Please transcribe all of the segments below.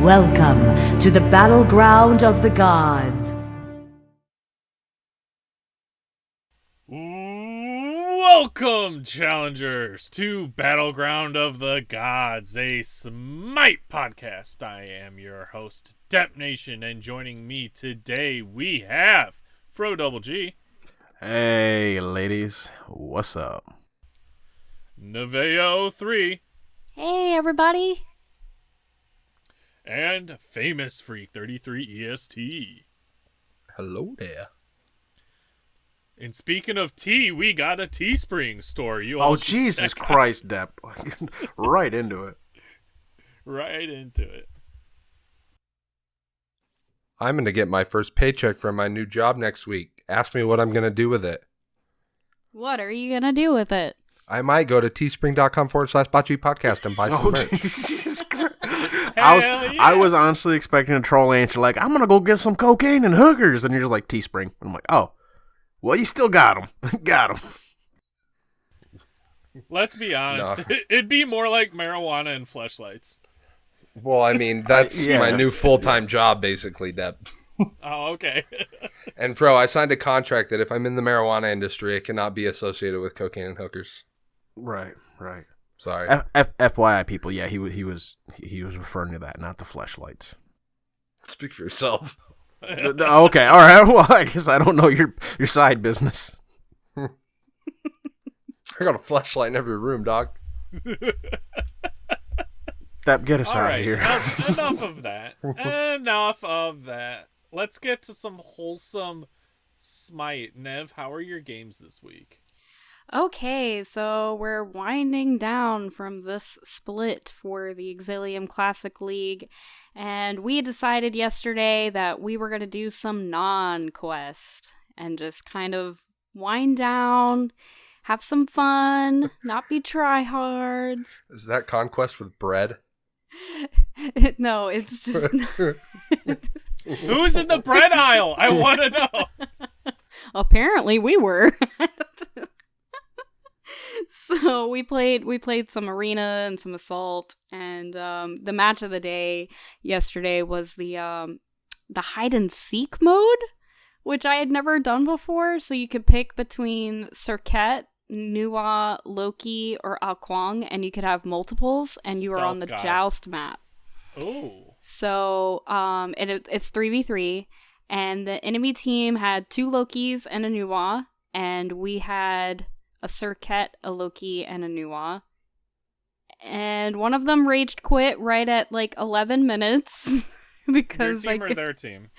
Welcome to the battleground of the gods. Welcome, challengers, to Battleground of the Gods, a Smite podcast. I am your host, Dep Nation, and joining me today we have Aphro OH. Hey, ladies, what's up? Neveo 3. Hey, everybody. And Famous Freak 33 EST. Hello there. And speaking of tea, we got a Teespring store. Oh, Jesus Christ, Depp. Right into it. Right into it. I'm going to get my first paycheck from my new job next week. Ask me what I'm going to do with it. What are you going to do with it? I might go to teespring.com/BOTG podcast and buy some merch. Jesus Christ. I was honestly expecting a troll answer like, I'm going to go get some cocaine and hookers. And you're just like, Teespring. I'm like, oh, well, you still got them. Got them. Let's be honest. No. It'd be more like marijuana and fleshlights. Well, I mean, that's my new full-time job, basically, Deb. Oh, okay. And, Fro, I signed a contract that if I'm in the marijuana industry, it cannot be associated with cocaine and hookers. Right. Sorry. FYI, people, yeah, he was referring to that, not the fleshlights. Speak for yourself. Okay, all right. Well, I guess I don't know your side business. I got a fleshlight in every room, dog. That get us All out right, of here. Enough of that. Enough of that. Let's get to some wholesome Smite. Nev, how are your games this week? Okay, so we're winding down from this split for the Exilium Classic League, and we decided yesterday that we were going to do some non-quest and just kind of wind down, have some fun, not be tryhards. Is that conquest with bread? No, it's just... Who's in the bread aisle? I want to know. Apparently we were. So we played some arena and some assault, and the match of the day yesterday was the hide and seek mode, which I had never done before. So you could pick between Serket, Nuwa, Loki, or Akwang, and you could have multiples, and you were on the Stealth gods. Joust map. Oh. So and it's 3v3, and the enemy team had 2 Lokis and a Nuwa, and we had a Serket, a Loki, and a Nuwa. And one of them raged quit right at like 11 minutes because Your team or their team?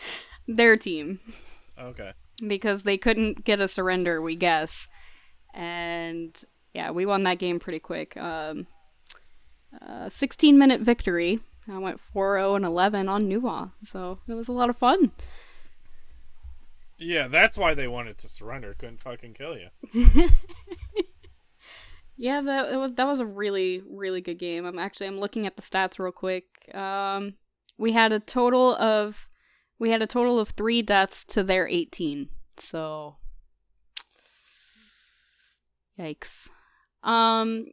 Their team. Okay. Because they couldn't get a surrender, we guess. And yeah, we won that game pretty quick. 16-minute victory. I went 4-0-11 on Nuwa, so it was a lot of fun. Yeah, that's why they wanted to surrender. Couldn't fucking kill you. Yeah, that was a really, really good game. I'm looking at the stats real quick. We had a total of 3 deaths to their 18. So yikes. Then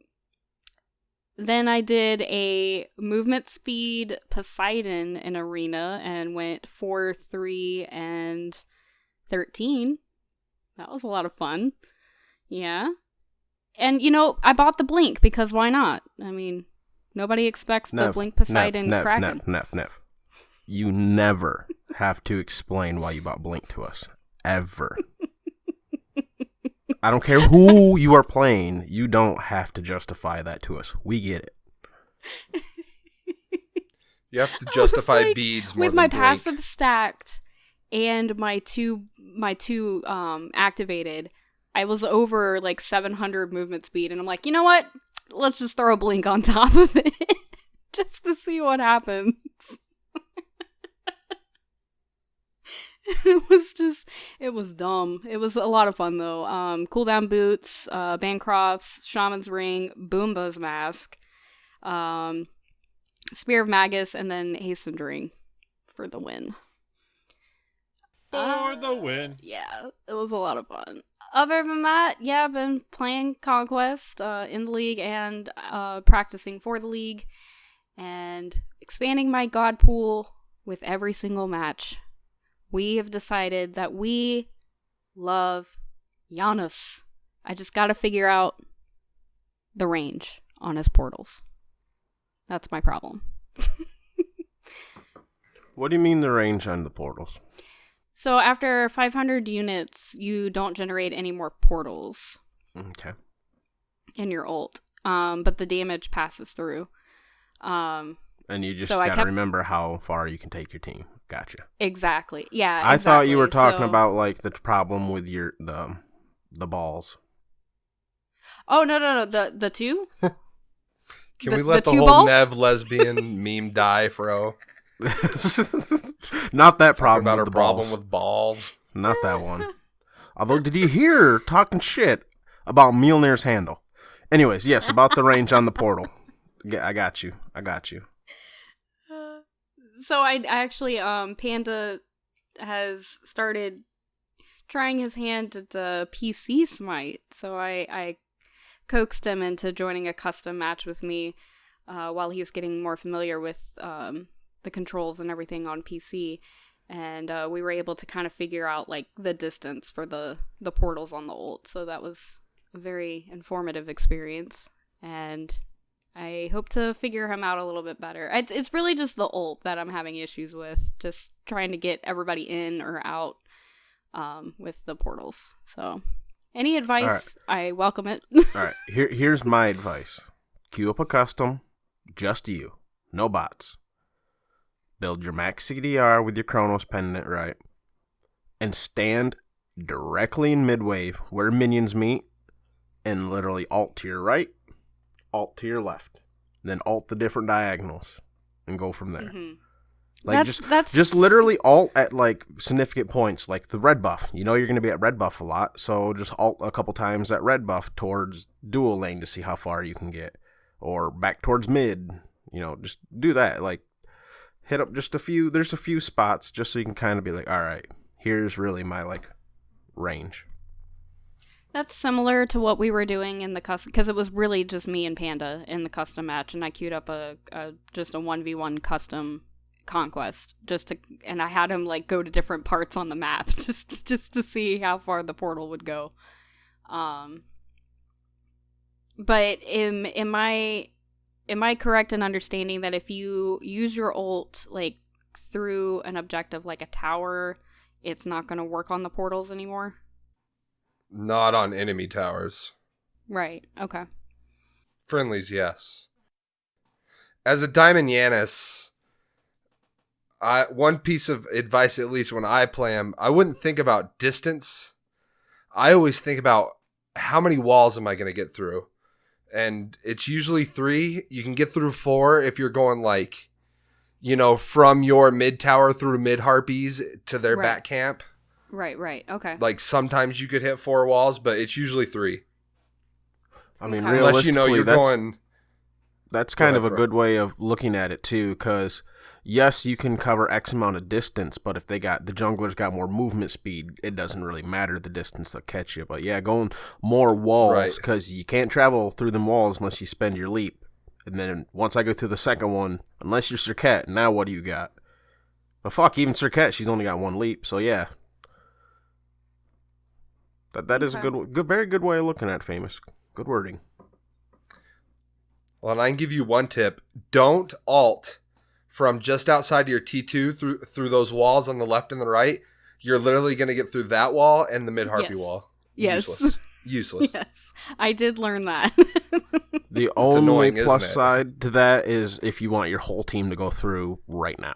I did a movement speed Poseidon in arena and went 4-3-13. That was a lot of fun. Yeah. And, I bought the Blink because why not? I mean, nobody expects the Blink Poseidon Kraken. Nev. You never have to explain why you bought Blink to us. Ever. I don't care who you are playing. You don't have to justify that to us. We get it. You have to justify beads more with than my Blink. passive stacked and my two activated, I was over like 700 movement speed, and I'm like, you know what? Let's just throw a Blink on top of it just to see what happens. It was dumb. It was a lot of fun though. Cooldown boots, Bancroft's, Shaman's Ring, Boomba's Mask, Spear of Magus, and then Hastened Ring for the win. For the win. Yeah, it was a lot of fun. Other than that, yeah, I've been playing Conquest in the league and practicing for the league. and expanding my god pool with every single match. We have decided that we love Giannis. I just gotta figure out the range on his portals. That's my problem. What do you mean the range on the portals? So after 500 units, you don't generate any more portals Okay. in your ult. But the damage passes through. And you just So gotta remember how far you can take your team. Gotcha. Exactly. Yeah. I thought you were talking So- about like the problem with your the balls. Oh no! The two. Can The- we let the the two whole balls? Nev lesbian meme die, Fro? Not that Talking problem about with her the problem balls. with balls. Not that one. Although, did you hear her talking shit about Mjolnir's handle? Anyways, yes, about the range on the portal. Yeah, I got you. So I actually Panda has started trying his hand at the PC Smite. So I coaxed him into joining a custom match with me while he's getting more familiar with the controls and everything on PC. And we were able to kind of figure out like the distance for the portals on the ult. So that was a very informative experience. And I hope to figure him out a little bit better. It's really just the ult that I'm having issues with. Just trying to get everybody in or out with the portals. So any advice, I welcome it. All right, here's my advice. Queue up a custom, just you. No bots. Build your max CDR with your Chronos pendant, right? And stand directly in mid-wave where minions meet and literally ult to your right, ult to your left. Then ult the different diagonals and go from there. Mm-hmm. Like just literally ult at like significant points, like the red buff. You know you're gonna be at red buff a lot, so just ult a couple times at red buff towards dual lane to see how far you can get. Or back towards mid. You know, just do that. Like hit up just there's a few spots just so you can kind of be like, all right, here's really my like range. That's similar to what we were doing in the custom, because it was really just me and Panda in the custom match, and I queued up just a 1v1 custom conquest and I had him like go to different parts on the map just to see how far the portal would go. But am I correct in understanding that if you use your ult like through an objective like a tower, it's not going to work on the portals anymore? Not on enemy towers. Right. Okay. Friendlies, yes. As a Diamond Yanis, one piece of advice, at least when I play him, I wouldn't think about distance. I always think about how many walls am I going to get through? And it's usually 3. You can get through 4 if you're going like, you know, from your mid tower through mid harpies to their back camp. Right. Okay. Like sometimes you could hit 4 walls, but it's usually 3. I mean, Okay. Unless you know realistically, you're going. that's kind Go of a ahead, good way of looking at it too, because yes, you can cover X amount of distance, but if the junglers got more movement speed, it doesn't really matter the distance they'll catch you. But yeah, going more walls, because you can't travel through them walls unless you spend your leap. And then once I go through the second one, unless you're Cirquette, now what do you got? But fuck, even Cirquette, she's only got 1 leap, so yeah. That is a good, very good way of looking at Famous. Good wording. Well, and I can give you one tip. Don't ult from just outside your T2 through those walls on the left and the right. You're literally going to get through that wall and the mid harpy wall. Yes. Useless. Yes. I did learn that. The only annoying, plus isn't it? side to that is if you want your whole team to go through right now.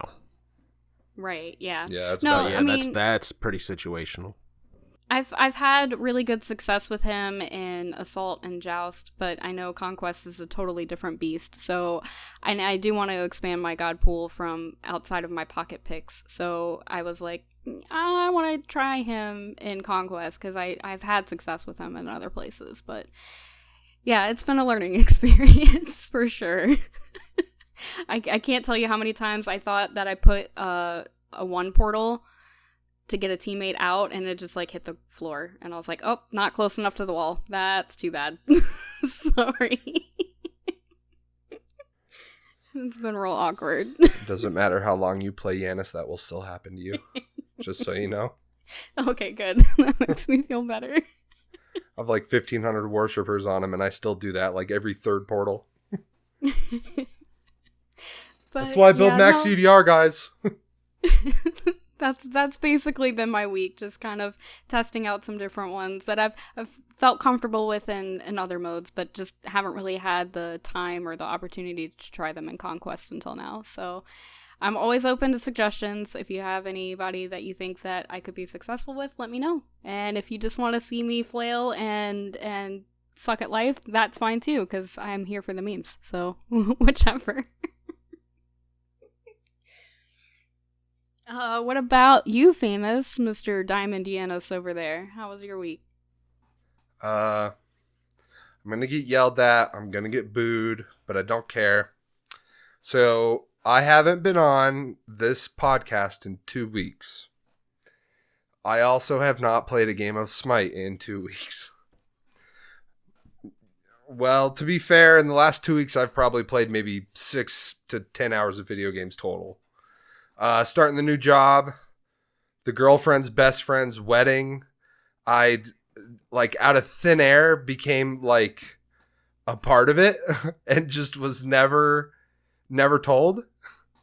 Right. Yeah. Yeah, that's No, about it. Yeah, I mean, that's pretty situational. I've had really good success with him in Assault and Joust, but I know Conquest is a totally different beast. So I do want to expand my god pool from outside of my pocket picks. So I was like, I want to try him in Conquest because I've had success with him in other places. But yeah, it's been a learning experience for sure. I can't tell you how many times I thought that I put a 1 portal to get a teammate out and it just like hit the floor and I was like, oh, not close enough to the wall. That's too bad. Sorry. It's been real awkward. Doesn't matter how long you play Yanis, that will still happen to you. Just so you know. Okay, good. That makes me feel better. I have like 1,500 worshippers on him, and I still do that like every third portal. That's why I build max EDR, guys. That's basically been my week, just kind of testing out some different ones that I've felt comfortable with in other modes, but just haven't really had the time or the opportunity to try them in Conquest until now. So I'm always open to suggestions. If you have anybody that you think that I could be successful with, let me know. And if you just want to see me flail and suck at life, that's fine too, because I'm here for the memes. So whichever. What about you, famous Mr. Diamond Yanis over there? How was your week? I'm gonna get yelled at. I'm gonna get booed, but I don't care. So I haven't been on this podcast in 2 weeks. I also have not played a game of Smite in 2 weeks. Well, to be fair, in the last 2 weeks, I've probably played maybe 6 to 10 hours of video games total. Starting the new job, the girlfriend's best friend's wedding. I, like, out of thin air became, like, a part of it and just was never told.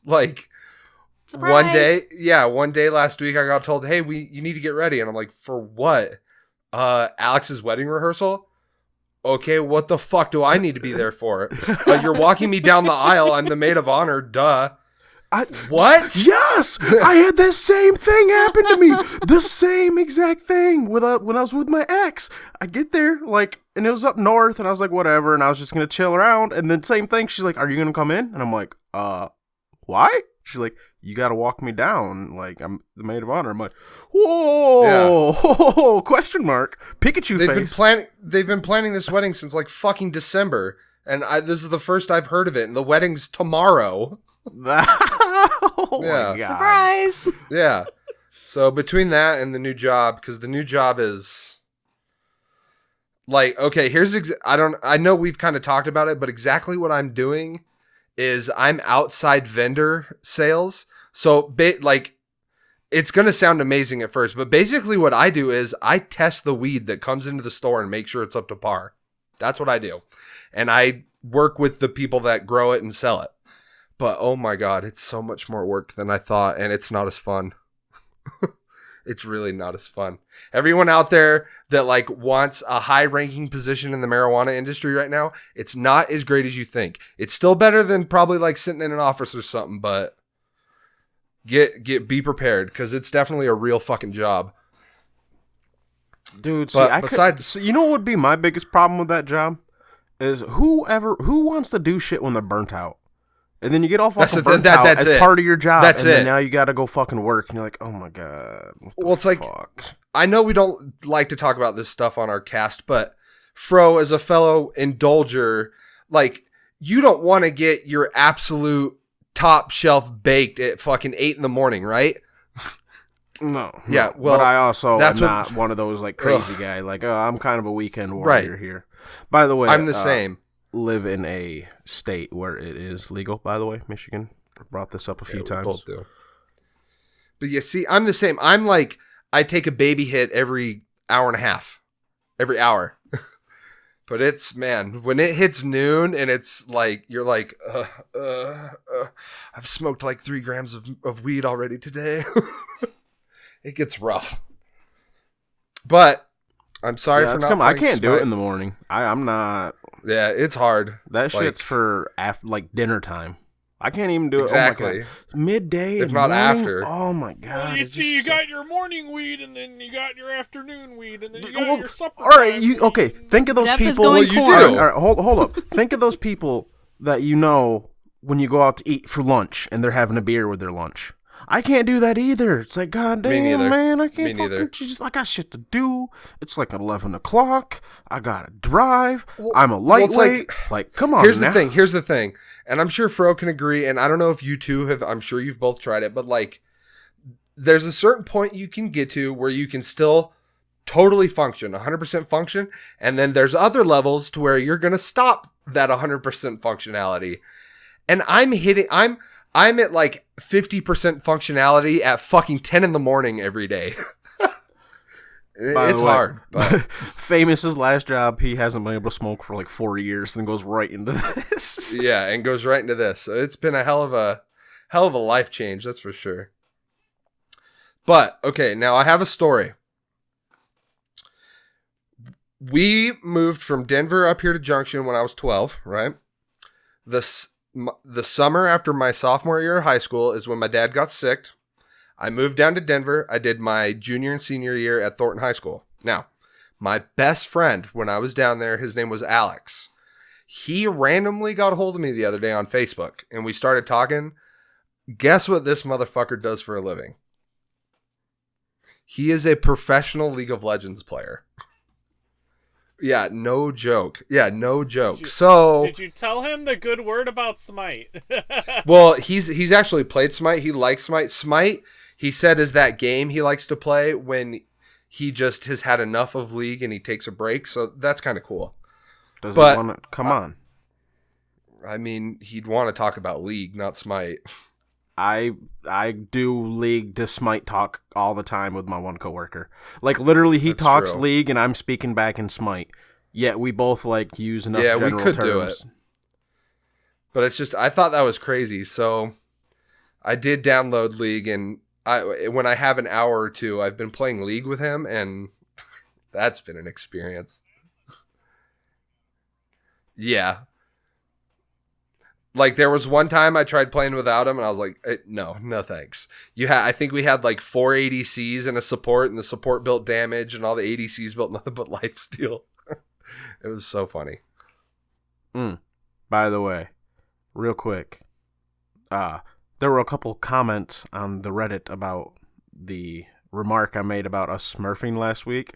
Like, Surprise! one day last week I got told, hey, you need to get ready. And I'm like, for what? Alex's wedding rehearsal? Okay, what the fuck do I need to be there for? You're walking me down the aisle. I'm the maid of honor. Duh. What? Yes! I had that same thing happen to me. The same exact thing when I was with my ex. I get there, like, and it was up north, and I was like, whatever, and I was just going to chill around, and then same thing, she's like, are you going to come in? And I'm like, why? She's like, you got to walk me down, like, I'm the maid of honor. I'm like, whoa, question mark, Pikachu face. They've been planning this wedding since, like, fucking December, and this is the first I've heard of it, and the wedding's tomorrow. Oh yeah. My God. Surprise! Yeah. So between that and the new job, because the new job is like, okay, I know we've kind of talked about it, but exactly what I'm doing is I'm outside vendor sales. So like, it's going to sound amazing at first, but basically what I do is I test the weed that comes into the store and make sure it's up to par. That's what I do. And I work with the people that grow it and sell it. But, oh my God, it's so much more work than I thought, and it's not as fun. It's really not as fun. Everyone out there that, like, wants a high-ranking position in the marijuana industry right now, it's not as great as you think. It's still better than probably, like, sitting in an office or something, but be prepared, because it's definitely a real fucking job. Dude, see, you know what would be my biggest problem with that job? Is who wants to do shit when they're burnt out? And then you get all fucking burnt out as part of your job. Then now you got to go fucking work. And you're like, oh my God. Well, it's like, I know we don't like to talk about this stuff on our cast, but Fro, as a fellow indulger, like, you don't want to get your absolute top shelf baked at fucking 8 a.m, right? No. Yeah, well, but I also am not one of those, like, crazy guy. Like, I'm kind of a weekend warrior here. By the way, I'm the same. Live in a state where it is legal, by the way, Michigan. I brought this up a few times. Both do. But you see, I'm the same. I'm like, I take a baby hit every hour and a half. Every hour. But it's, man, when it hits noon and it's like, you're like, I've smoked like 3 grams of weed already today. It gets rough. But I'm sorry for not playing I can't do it in the morning. I'm not. Yeah, it's hard. That shit's for like dinner time. I can't even do it. Exactly. Oh my God. Midday, if not morning? After. Oh my God! Well, you got your morning weed, and then you got your afternoon weed, and then you got your supper. All right, okay. Think of those people. Well, you do. All right, hold up. Think of those people that you know when you go out to eat for lunch, and they're having a beer with their lunch. I can't do that either. It's like, God damn, man, I can't fucking, I got shit to do. It's like 11 o'clock. I gotta drive. I'm a lightweight. Like, come on. Here's the thing. And I'm sure Fro can agree. And I don't know if you two have, I'm sure you've both tried it, but like, there's a certain point you can get to where you can still totally function, 100% function. And then there's other levels to where you're going to stop that 100% functionality. and I'm at like 50% functionality at fucking 10 in the morning every day. It's hard. But Famous's last job, he hasn't been able to smoke for like 4 years, and goes right into this. yeah, and goes right into this. So it's been a hell of a life change, that's for sure. But okay, now I have a story. We moved from Denver up here to Junction when I was 12, right? The summer after my sophomore year of high school is when my dad got sick. I moved down to Denver. I did my junior and senior year at Thornton High School. Now, my best friend when I was down there, his name was Alex. He randomly got a hold of me the other day on Facebook, and we started talking. Guess what this motherfucker does for a living? He is a professional League of Legends player. Yeah, no joke. Did you tell him the good word about Smite? Well, he's actually played Smite. He likes Smite. Smite, he said, is that game he likes to play when he just has had enough of League and he takes a break. So that's kind of cool. Does he want to come on? I mean, he'd want to talk about League, not Smite. I do League to Smite talk all the time with my one coworker. Like literally, he That's talks true. League and I'm speaking back in Smite. Yet we both like use enough general we could terms. do it. But it's just, I thought that was crazy. So I did download League, and when I have an hour or two, I've been playing League with him, and that's been an experience. Yeah. Like there was one time I tried playing without him, and I was like, no thanks. I think we had like 4 ADCs and a support, and the support built damage, and all the ADCs built nothing but lifesteal. It was so funny. By the way, real quick, there were a couple comments on the Reddit about the remark I made about us smurfing last week.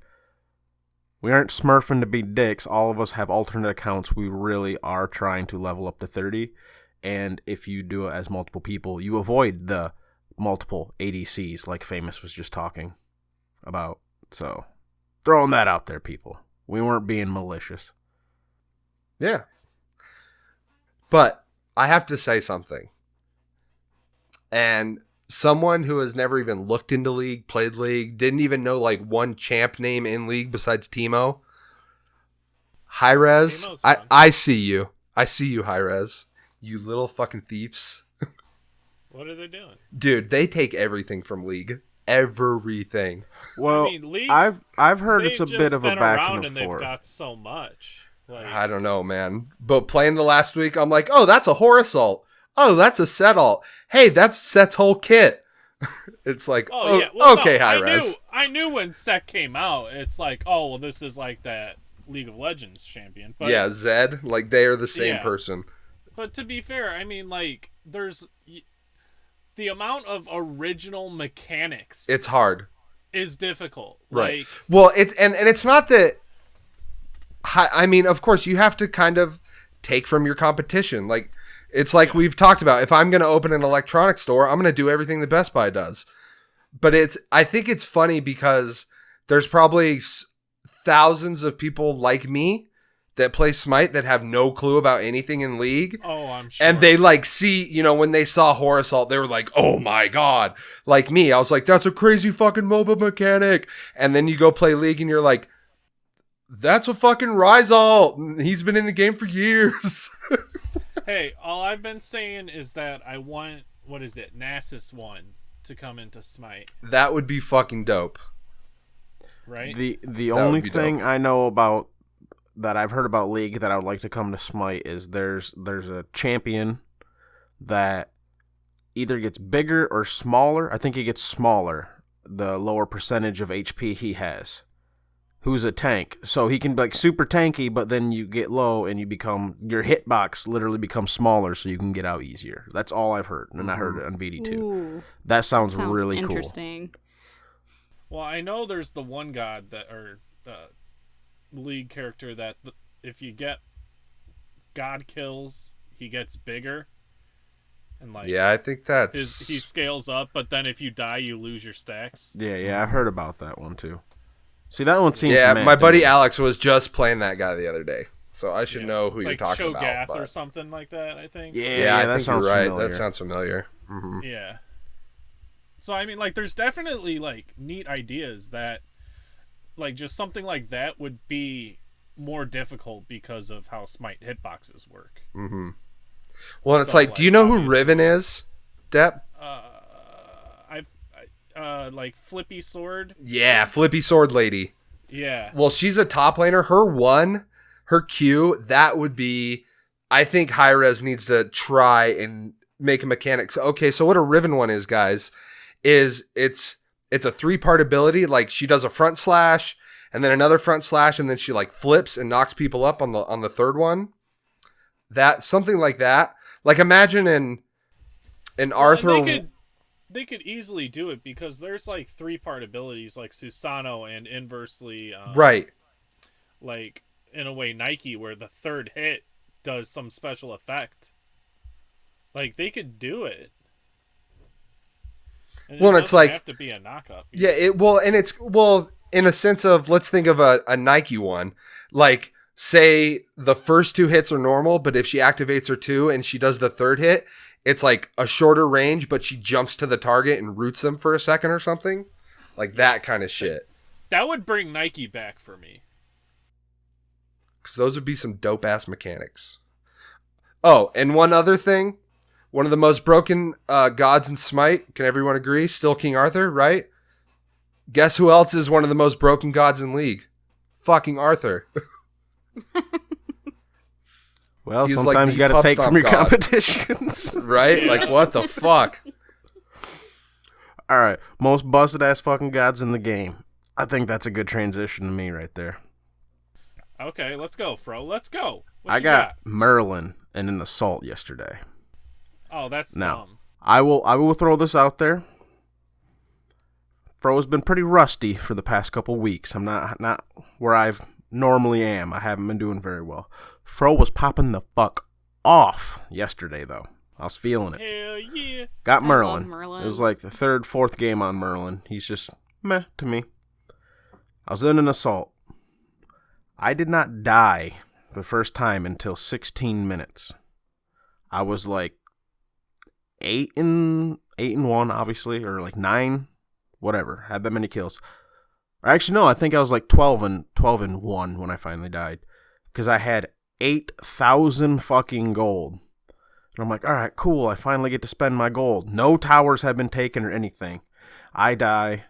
We aren't smurfing to be dicks. All of us have alternate accounts. We really are trying to level up to 30. And if you do it as multiple people, you avoid the multiple ADCs like Famous was just talking about. So, throwing that out there, people. We weren't being malicious. Yeah. But I have to say something. And someone who has never even looked into League, played League, didn't even know like one champ name in League besides Teemo. Hi-Rez, I see you. I see you, Hi-Rez. You little fucking thieves. What are they doing? Dude, they take everything from League. Everything. Well, I mean, League, I've heard it's a they've bit just of a been back around and they've forth. got so much. Like, I don't know, man. But playing the last week, I'm like, oh, that's a Horus ult. Oh, that's a Set ult. Hey, that's Set's whole kit. It's like, yeah. Well, okay, no, Hi-Rez. I knew when Set came out, it's like, oh, well, this is like that League of Legends champion. But Yeah, Zed. Like, they are the same Yeah. person. But to be fair, I mean, like, there's the amount of original mechanics. It's hard. Is difficult. Right. Like, Well, it's and it's not that. I mean, of course, you have to kind of take from your competition. Like, it's like we've talked about. If I'm going to open an electronics store, I'm going to do everything that Best Buy does. But I think it's funny because there's probably thousands of people like me that play Smite that have no clue about anything in League. oh, I'm sure. And they like see, when they saw Horus ult, they were like, oh my God. Like me, I was like, that's a crazy fucking MOBA mechanic. And then you go play League and you're like, that's a fucking Ryze ult. He's been in the game for years. Hey, all I've been saying is that I want, Nasus 1 to come into Smite, That would be fucking dope. right? The only thing I know about that I've heard about League that I would like to come to Smite is there's a champion that either gets bigger or smaller. I think he gets smaller the lower percentage of HP he has. Who's a tank. So he can be like super tanky, but then you get low and your hitbox literally becomes smaller so you can get out easier. That's all I've heard. And I heard it on BD2. Ooh, That sounds really cool. interesting. Well, I know there's the one god or League character that if you get god kills, he gets bigger. And like, Yeah, I think that's... he scales up, but then if you die, you lose your stacks. Yeah, I've heard about that one too. See, that one seems Yeah, mad my to buddy me. Alex was just playing that guy the other day. so I should know who it's you're like talking Shogath about. or something like that, I think. Yeah, I that think sounds you're right. familiar. That sounds familiar. Mm-hmm. Yeah. So I mean, like, there's definitely like neat ideas that, like, just something like that would be more difficult because of how Smite hitboxes work. Mm-hmm. Well, and it's So, like, do you know who obviously- Riven is, Depp? Like Flippy Sword. Yeah, Flippy Sword Lady. Yeah. Well, she's a top laner. Her Q, that would be, I think Hi-Rez needs to try and make a mechanic. So, okay, so what a Riven one is, guys, is it's a 3-part ability. Like, she does a front slash and then another front slash, and then she like flips and knocks people up on the third one. That, something like that. Like, imagine in Arthur. They could easily do it because there's like 3-part abilities like Susano and inversely Right. like in a way Nike, where the third hit does some special effect. Like, they could do it. And Well, it it's doesn't like, have to be a knockup. yeah, in a sense of, let's think of a Nike one. Like, say the first 2 hits are normal, but if she activates her 2 and she does the third hit, it's like a shorter range, but she jumps to the target and roots them for a second or something. Like that kind of shit. That would bring Nike back for me. Because those would be some dope ass mechanics. Oh, and one other thing. One of the most broken gods in Smite, can everyone agree? Still King Arthur, right? Guess who else is one of the most broken gods in League? Fucking Arthur. Well, He's sometimes like you the got to pub take stop from your god. competitions. Right? Like, what the fuck? All right, most busted ass fucking gods in the game. I think that's a good transition to me right there. Okay, let's go, Fro. Let's go. What I you got Merlin and an assault yesterday. Oh, that's Now, dumb. I will throw this out there. Fro's been pretty rusty for the past couple weeks. I'm not where I normally am. I haven't been doing very well. Fro was popping the fuck off yesterday, though. I was feeling it. Hell yeah. Got I Merlin. love Merlin. It was like the 3rd, 4th game on Merlin. He's just meh to me. I was in an assault. I did not die the first time until 16 minutes. I was like 8 and 1, obviously, or like 9, whatever. Had that many kills. Or actually, no, I think I was like 12 and 1 when I finally died, because I had 8,000 fucking gold. And I'm like, all right, cool. I finally get to spend my gold. No towers have been taken or anything. I die.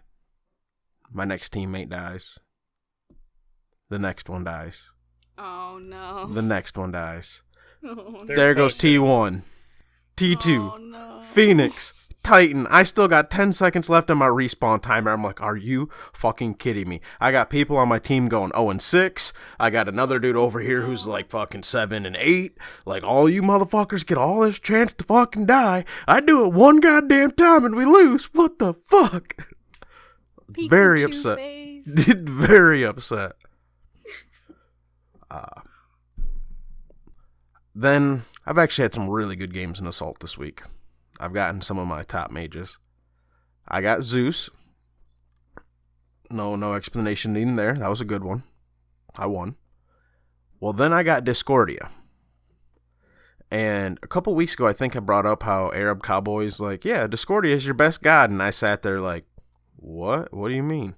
My next teammate dies. The next one dies. Oh no. The next one dies. Oh, They're There goes pushing. T1. T2. Oh, no. Phoenix. Titan. I still got 10 seconds left on my respawn timer. I'm like, are you fucking kidding me? I got people on my team going 0 and 6. I got another dude over here who's like fucking 7 and 8. Like, all you motherfuckers get all this chance to fucking die. I do it one goddamn time and we lose. What the fuck? Very Pikachu upset. face. Very upset. Then I've actually had some really good games in Assault this week. I've gotten some of my top mages. I got Zeus. No explanation needed there. That was a good one. I won. Well, then I got Discordia. And a couple weeks ago, I think I brought up how Arab Cowboys like, yeah, Discordia is your best god. And I sat there like, what? What do you mean?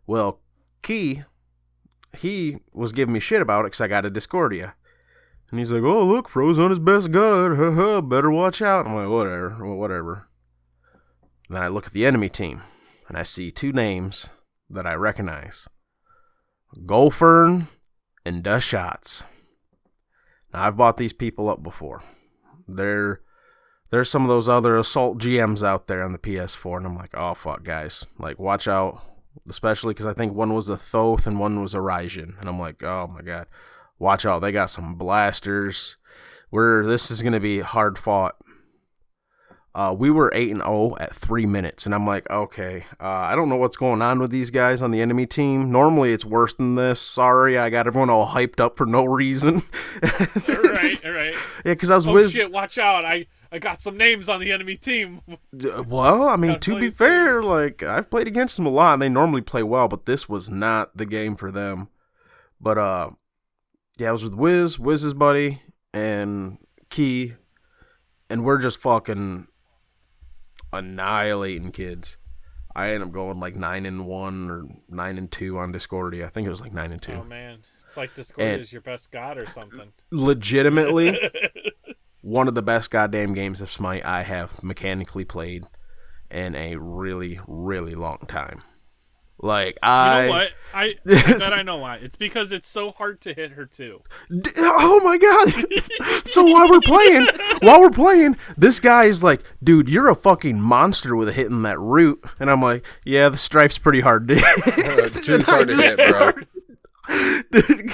Well, Key, he was giving me shit about it because I got a Discordia. And he's like, oh, look, Fro's on his best god. Better watch out. I'm like, whatever. Then I look at the enemy team, and I see 2 names that I recognize. Golfern and Dushots. Now, I've bought these people up before. There's some of those other Assault GMs out there on the PS4, and I'm like, oh, fuck, guys. Like, watch out. Especially because I think one was a Thoth and one was a Raijin. And I'm like, oh, my God. Watch out, they got some blasters. This is going to be hard fought. We were 8-0 at 3 minutes, and I'm like, okay, I don't know what's going on with these guys on the enemy team. Normally it's worse than this. Sorry, I got everyone all hyped up for no reason. All right. Yeah, because I was Oh shit, watch out. I got some names on the enemy team. Well, I mean, Gotta to play be it fair, like, I've played against them a lot, and they normally play well, but this was not the game for them. But, Yeah, I was with Wiz's buddy, and Key, and we're just fucking annihilating kids. I ended up going like 9-1 or 9-2 on Discordia. I think it was like 9-2. Oh man, it's like Discord is your best god or something. Legitimately, one of the best goddamn games of Smite I have mechanically played in a really, really long time. Like You know what? I bet I know why. It's because it's so hard to hit her too. Oh my god! So while we're playing, this guy is like, "Dude, you're a fucking monster with hitting that root," and I'm like, "Yeah, the strife's pretty hard to hit." Too hard to hit, bro. Dude,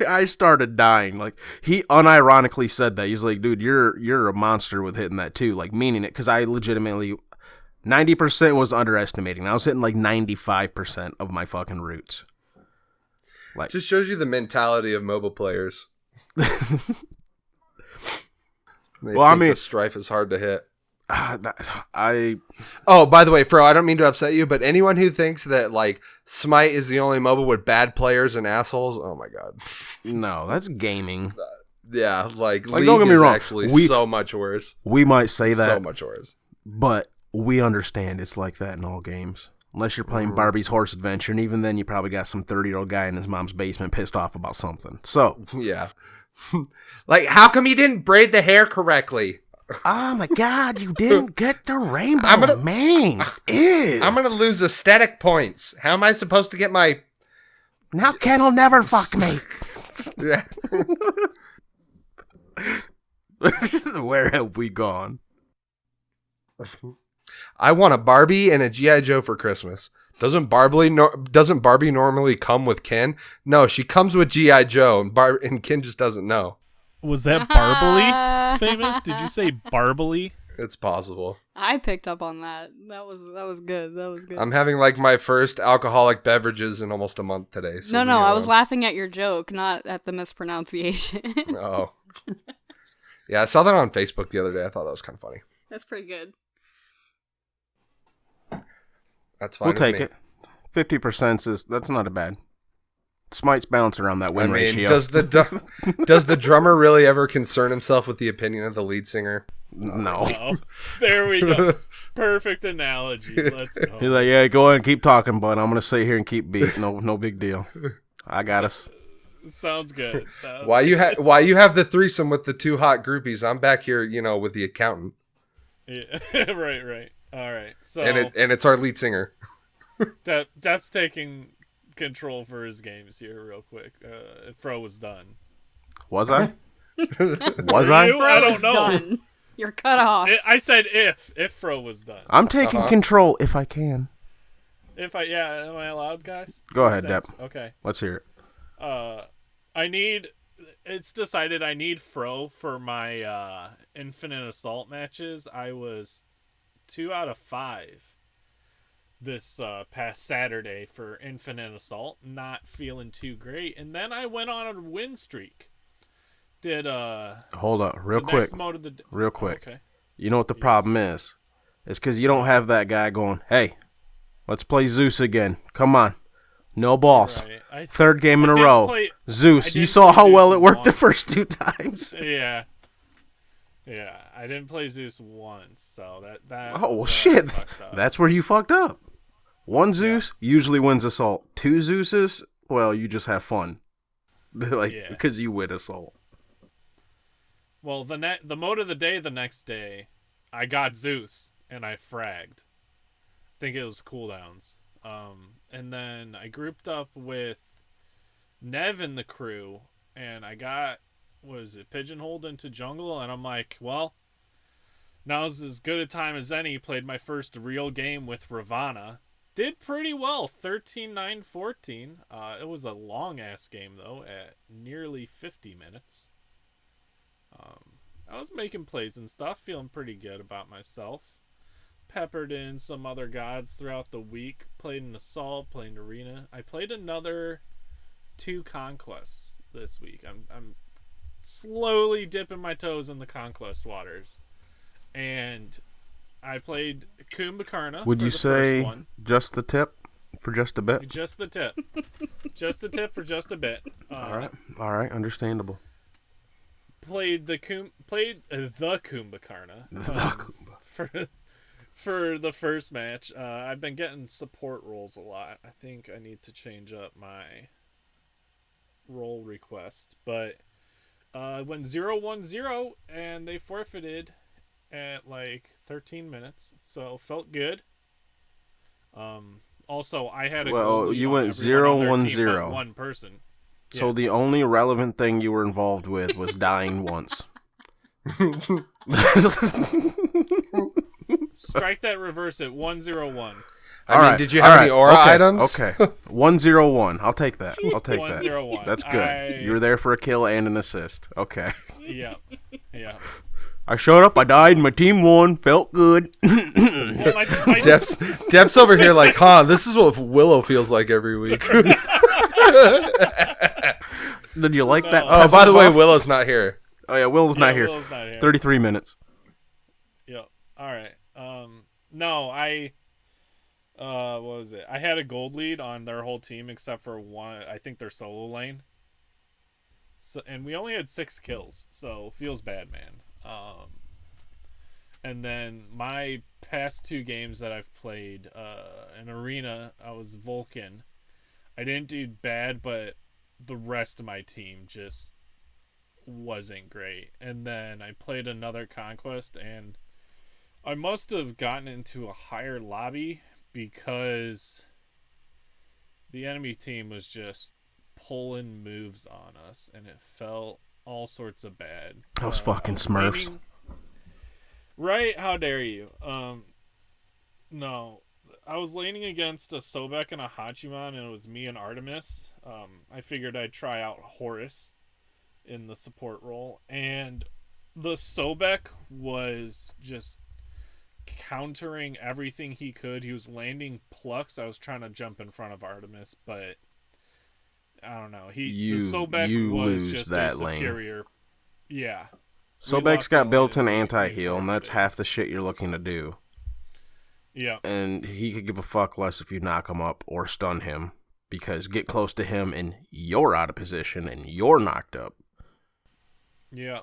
I started dying. Like, he unironically said that. He's like, "Dude, you're a monster with hitting that too," like meaning it, because I legitimately 90% was underestimating. I was hitting like 95% of my fucking roots. Like, Just shows you the mentality of mobile players. They think the strife is hard to hit. Oh, by the way, Fro, I don't mean to upset you, but anyone who thinks that like Smite is the only mobile with bad players and assholes, oh my god. No, that's gaming. Yeah, like League don't get me is wrong. actually so much worse. We might say that, So much worse. but we understand it's like that in all games. Unless you're playing Barbie's Horse Adventure, and even then you probably got some 30-year-old guy in his mom's basement pissed off about something. So, Yeah. Like, how come you didn't braid the hair correctly? oh my god, you didn't get the rainbow mane. Ew. I'm gonna lose aesthetic points. How am I supposed to get my... Now Ken will never fuck me. Yeah. Where have we gone? I want a Barbie and a G.I. Joe for Christmas. Doesn't Barbie normally come with Ken? No, she comes with G.I. Joe, and Ken just doesn't know. Was that Barbly famous? Did you say Barbly? It's possible. I picked up on that. That was good. That was good. I'm having like my first alcoholic beverages in almost a month today. So No, I was laughing at your joke, not at the mispronunciation. Oh. Yeah, I saw that on Facebook the other day. I thought that was kind of funny. That's pretty good. That's fine. We'll take it. 50% that's not a bad. Smite's bounce around that win ratio. Does the drummer really ever concern himself with the opinion of the lead singer? No. Oh, there we go. Perfect analogy. Let's go. He's like, yeah, go ahead and keep talking, bud. I'm gonna sit here and keep beat. No big deal. I got us. Sounds good. Why you have the threesome with the two hot groupies? I'm back here, with the accountant. Yeah. Right. All right. So and it's our lead singer. Depp's taking control for his games here real quick. Fro was done. Was I? Was Were I? you? I don't know. Done. You're cut off. I said if Fro was done. I'm taking control if I can. Am I allowed, guys? Go ahead, Depp. Okay. Let's hear it. It's decided I need Fro for my Infinite Assault matches. I was 2 out of 5 this past Saturday for Infinite Assault. Not feeling too great. And then I went on a win streak. Hold up, real quick. Real quick. Okay. You know what the problem is? It's because you don't have that guy going, hey, let's play Zeus again. Come on. No balls. Right. Third game in a row. Zeus. You saw how well it worked the first 2 times. Yeah. I didn't play Zeus once, so that. Oh, well, shit. That's where you fucked up. 1 Zeus usually wins Assault. 2 Zeuses, well, you just have fun. Because you win Assault. Well, the mode of the day the next day, I got Zeus and I fragged. I think it was cooldowns. And then I grouped up with Nev and the crew, and I got, pigeonholed into jungle, and I'm like, well, now's as good a time as any. Played my first real game with Ravana. Did pretty well, 13-9-14. It was a long-ass game, though, at nearly 50 minutes. I was making plays and stuff, feeling pretty good about myself. Peppered in some other gods throughout the week. Played an Assault, played an Arena. I played another 2 Conquests this week. I'm slowly dipping my toes in the Conquest waters. And I played Kumbhakarna. Would you say one. just the tip? for just a bit. Just the tip. Just the tip for just a bit. All right, understandable. Played the Kumbhakarna. For the first match. I've been getting support roles a lot. I think I need to change up my role request, but went 0-1-0 and they forfeited at like 13 minutes, so felt good. Also, I had a goal lead you on went everyone on their team 0-1-0. but one person. So Yeah. the only relevant thing you were involved with was dying once. Strike that, reverse it. 1-0-1. I mean, did you have any aura items? Okay. 1-0-1. I'll take that. 1-0-1. That's good. You were there for a kill and an assist. Okay. Yeah. I showed up, I died, my team won, felt good. Well, my Dep's over here like, this is what Willow feels like every week. Did you like that? Oh, by the way, Willow's not here. Oh yeah, Willow's not here. Willow's not here. 33 minutes. Yep. All right. No, what was it? I had a gold lead on their whole team except for one. I think their solo lane. So, and we only had 6 kills, so feels bad, man. And then my past 2 games that I've played, in Arena, I was Vulcan. I didn't do bad, but the rest of my team just wasn't great. And then I played another Conquest, and I must have gotten into a higher lobby because the enemy team was just pulling moves on us, and it felt all sorts of bad. Those fucking Smurfs. Right? How dare you? No. I was laning against a Sobek and a Hachiman, and it was me and Artemis. I figured I'd try out Horus in the support role, and the Sobek was just countering everything he could. He was landing plucks. I was trying to jump in front of Artemis, but I don't know. The Sobek was just a superior lane. Yeah. Sobek's got built-in anti-heal, and that's half the shit you're looking to do. Yeah. And he could give a fuck less if you knock him up or stun him, because get close to him and you're out of position and you're knocked up. Yeah.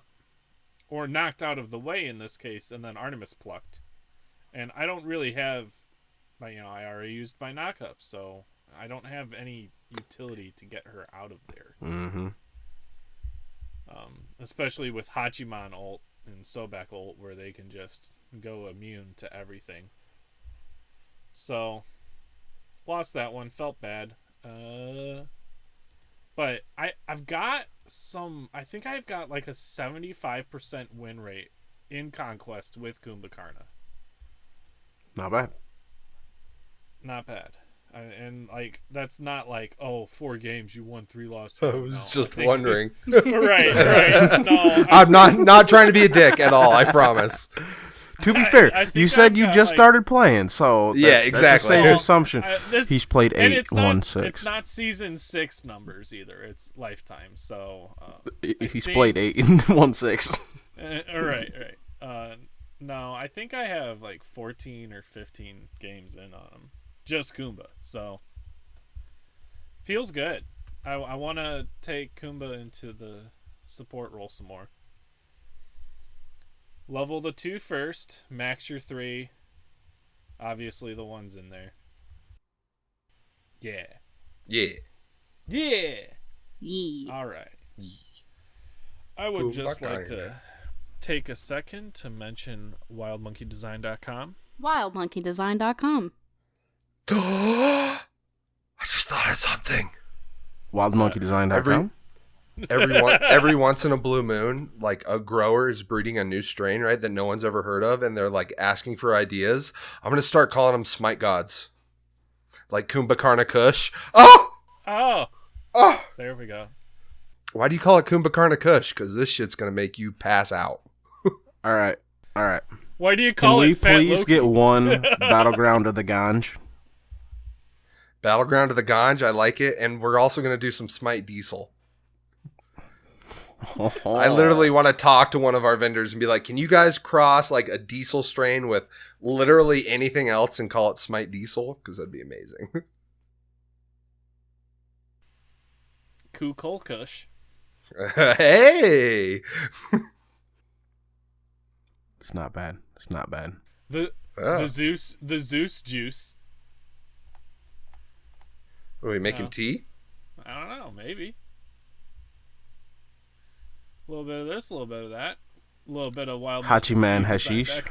Or knocked out of the way in this case, and then Artemis plucked. And I don't really have, I already used my knock-up, so I don't have any utility to get her out of there. Mm-hmm. Especially with Hachiman ult and Sobek ult, where they can just go immune to everything. So, lost that one. Felt bad. But I've got I think I've got like a 75% win rate in Conquest with Kumbhakarna. Not bad. Not bad. And like that's not like 4 games you won 3 lost 2. I was just wondering. right. No, I'm not trying to be a dick at all. I promise. To be fair, I think you said I've you got, just started playing, so Yeah, exactly. That's a safe assumption. He's played and 8-1-6. It's not season 6 numbers either. It's lifetime. So he's played 8-1-6. Right. No, I think I have like 14 or 15 games in on him. Just Kumba. So feels good. I want to take Kumba into the support role some more. Level the 2 first. Max your 3. Obviously the 1's in there. Yeah. All right. I would just like to take a second to mention wildmonkeydesign.com. Wildmonkeydesign.com. I just thought of something. WildMonkeyDesign.com. Every once in a blue moon, like a grower is breeding a new strain, right, that no one's ever heard of, and they're like asking for ideas. I'm gonna start calling them Smite Gods, like Kumbhakarna Kush. Oh, There we go. why do you call it Kumbhakarna Kush? Because this shit's gonna make you pass out. All right. Why do you Can call we it Fat please Loki? get one Battleground of the Ganj? Battleground of the Ganj, I like it, and we're also gonna do some Smite Diesel. I literally want to talk to one of our vendors and be like, can you guys cross like a diesel strain with literally anything else and call it Smite Diesel? Because that'd be amazing. Kukulkush. Hey. It's not bad. It's not bad. The Zeus juice. Are we making No. tea? I don't know, maybe. A little bit of this, a little bit of that. A little bit of wild Hachiman hashish.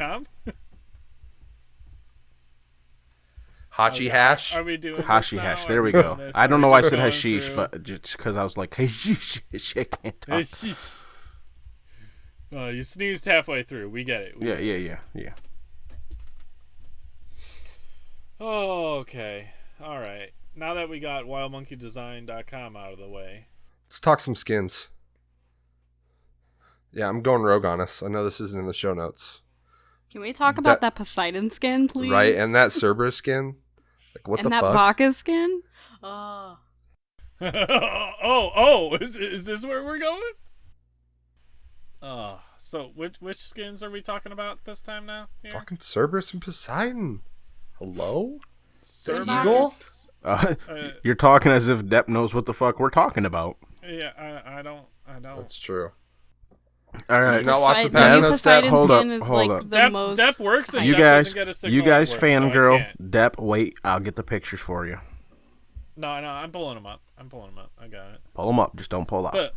Hachi hash? Are we doing Hashi this now? hash. Are There we doing go. this? I Are don't we know why I just said going hashish, through? but just because I was like, hashish, I can't talk. You sneezed halfway through. We get it. Yeah. Oh, okay. All right. Now that we got wildmonkeydesign.com out of the way. Let's talk some skins. Yeah, I'm going rogue on us. I know this isn't in the show notes. Can we talk about that Poseidon skin, please? Right, and that Cerberus skin. Like, what and the that fuck? Bacchus skin? Is this where we're going? So which skins are we talking about this time now? Here? Fucking Cerberus and Poseidon. Hello? Cerberus. Eagle? You're talking as if Depp knows what the fuck we're talking about. Yeah, I don't. That's true. All right. Did you not watch the Poseidon- patch new notes, Poseidon Depp? Hold up, skin is hold like up. the most. Depp works and You Depp guys, doesn't get a signal you guys at work, so I fangirl. can't. Depp, wait, I'll get the pictures for you. No, I'm pulling them up. I got it. Pull them up, just don't pull out.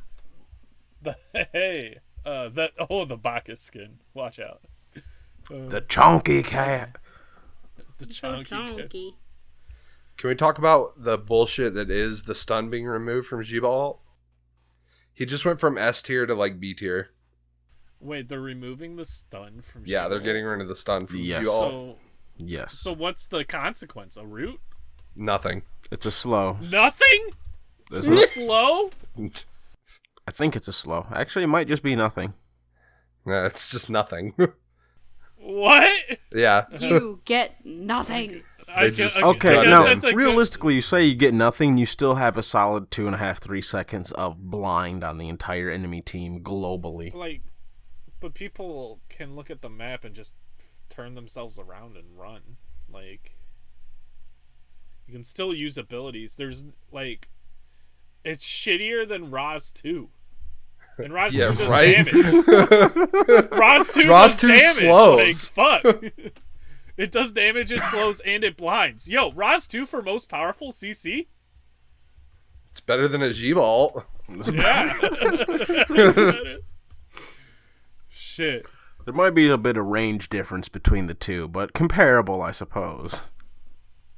The Bacchus skin. Watch out. The chonky cat. The chunky. Can we talk about the bullshit that is the stun being removed from G-Ball? He just went from S tier to like B tier. Wait, they're removing the stun from. Yeah, they're G-Ball? getting rid of the stun from Yes. G-Ball. Yes. So what's the consequence? A root? Nothing. It's a slow. Nothing. There's a- Slow. I think it's a slow. Actually, it might just be nothing. Nah, it's just nothing. What? Yeah. You get nothing. They just- Okay, Because now that's a good- realistically, you say you get nothing, you still have a solid 2.5-3 seconds of blind on the entire enemy team globally. Like, but people can look at the map and just turn themselves around and run. Like, you can still use abilities. There's like, it's shittier than Roz 2. And Roz 2 does damage. Roz 2 Roz does 2 damage. slows. Like, fuck. It does damage, it slows, and it blinds. Yo, Roz 2 for most powerful CC? It's better than a G-Ball. Yeah. It's better. Shit. There might be a bit of range difference between the two, but comparable, I suppose.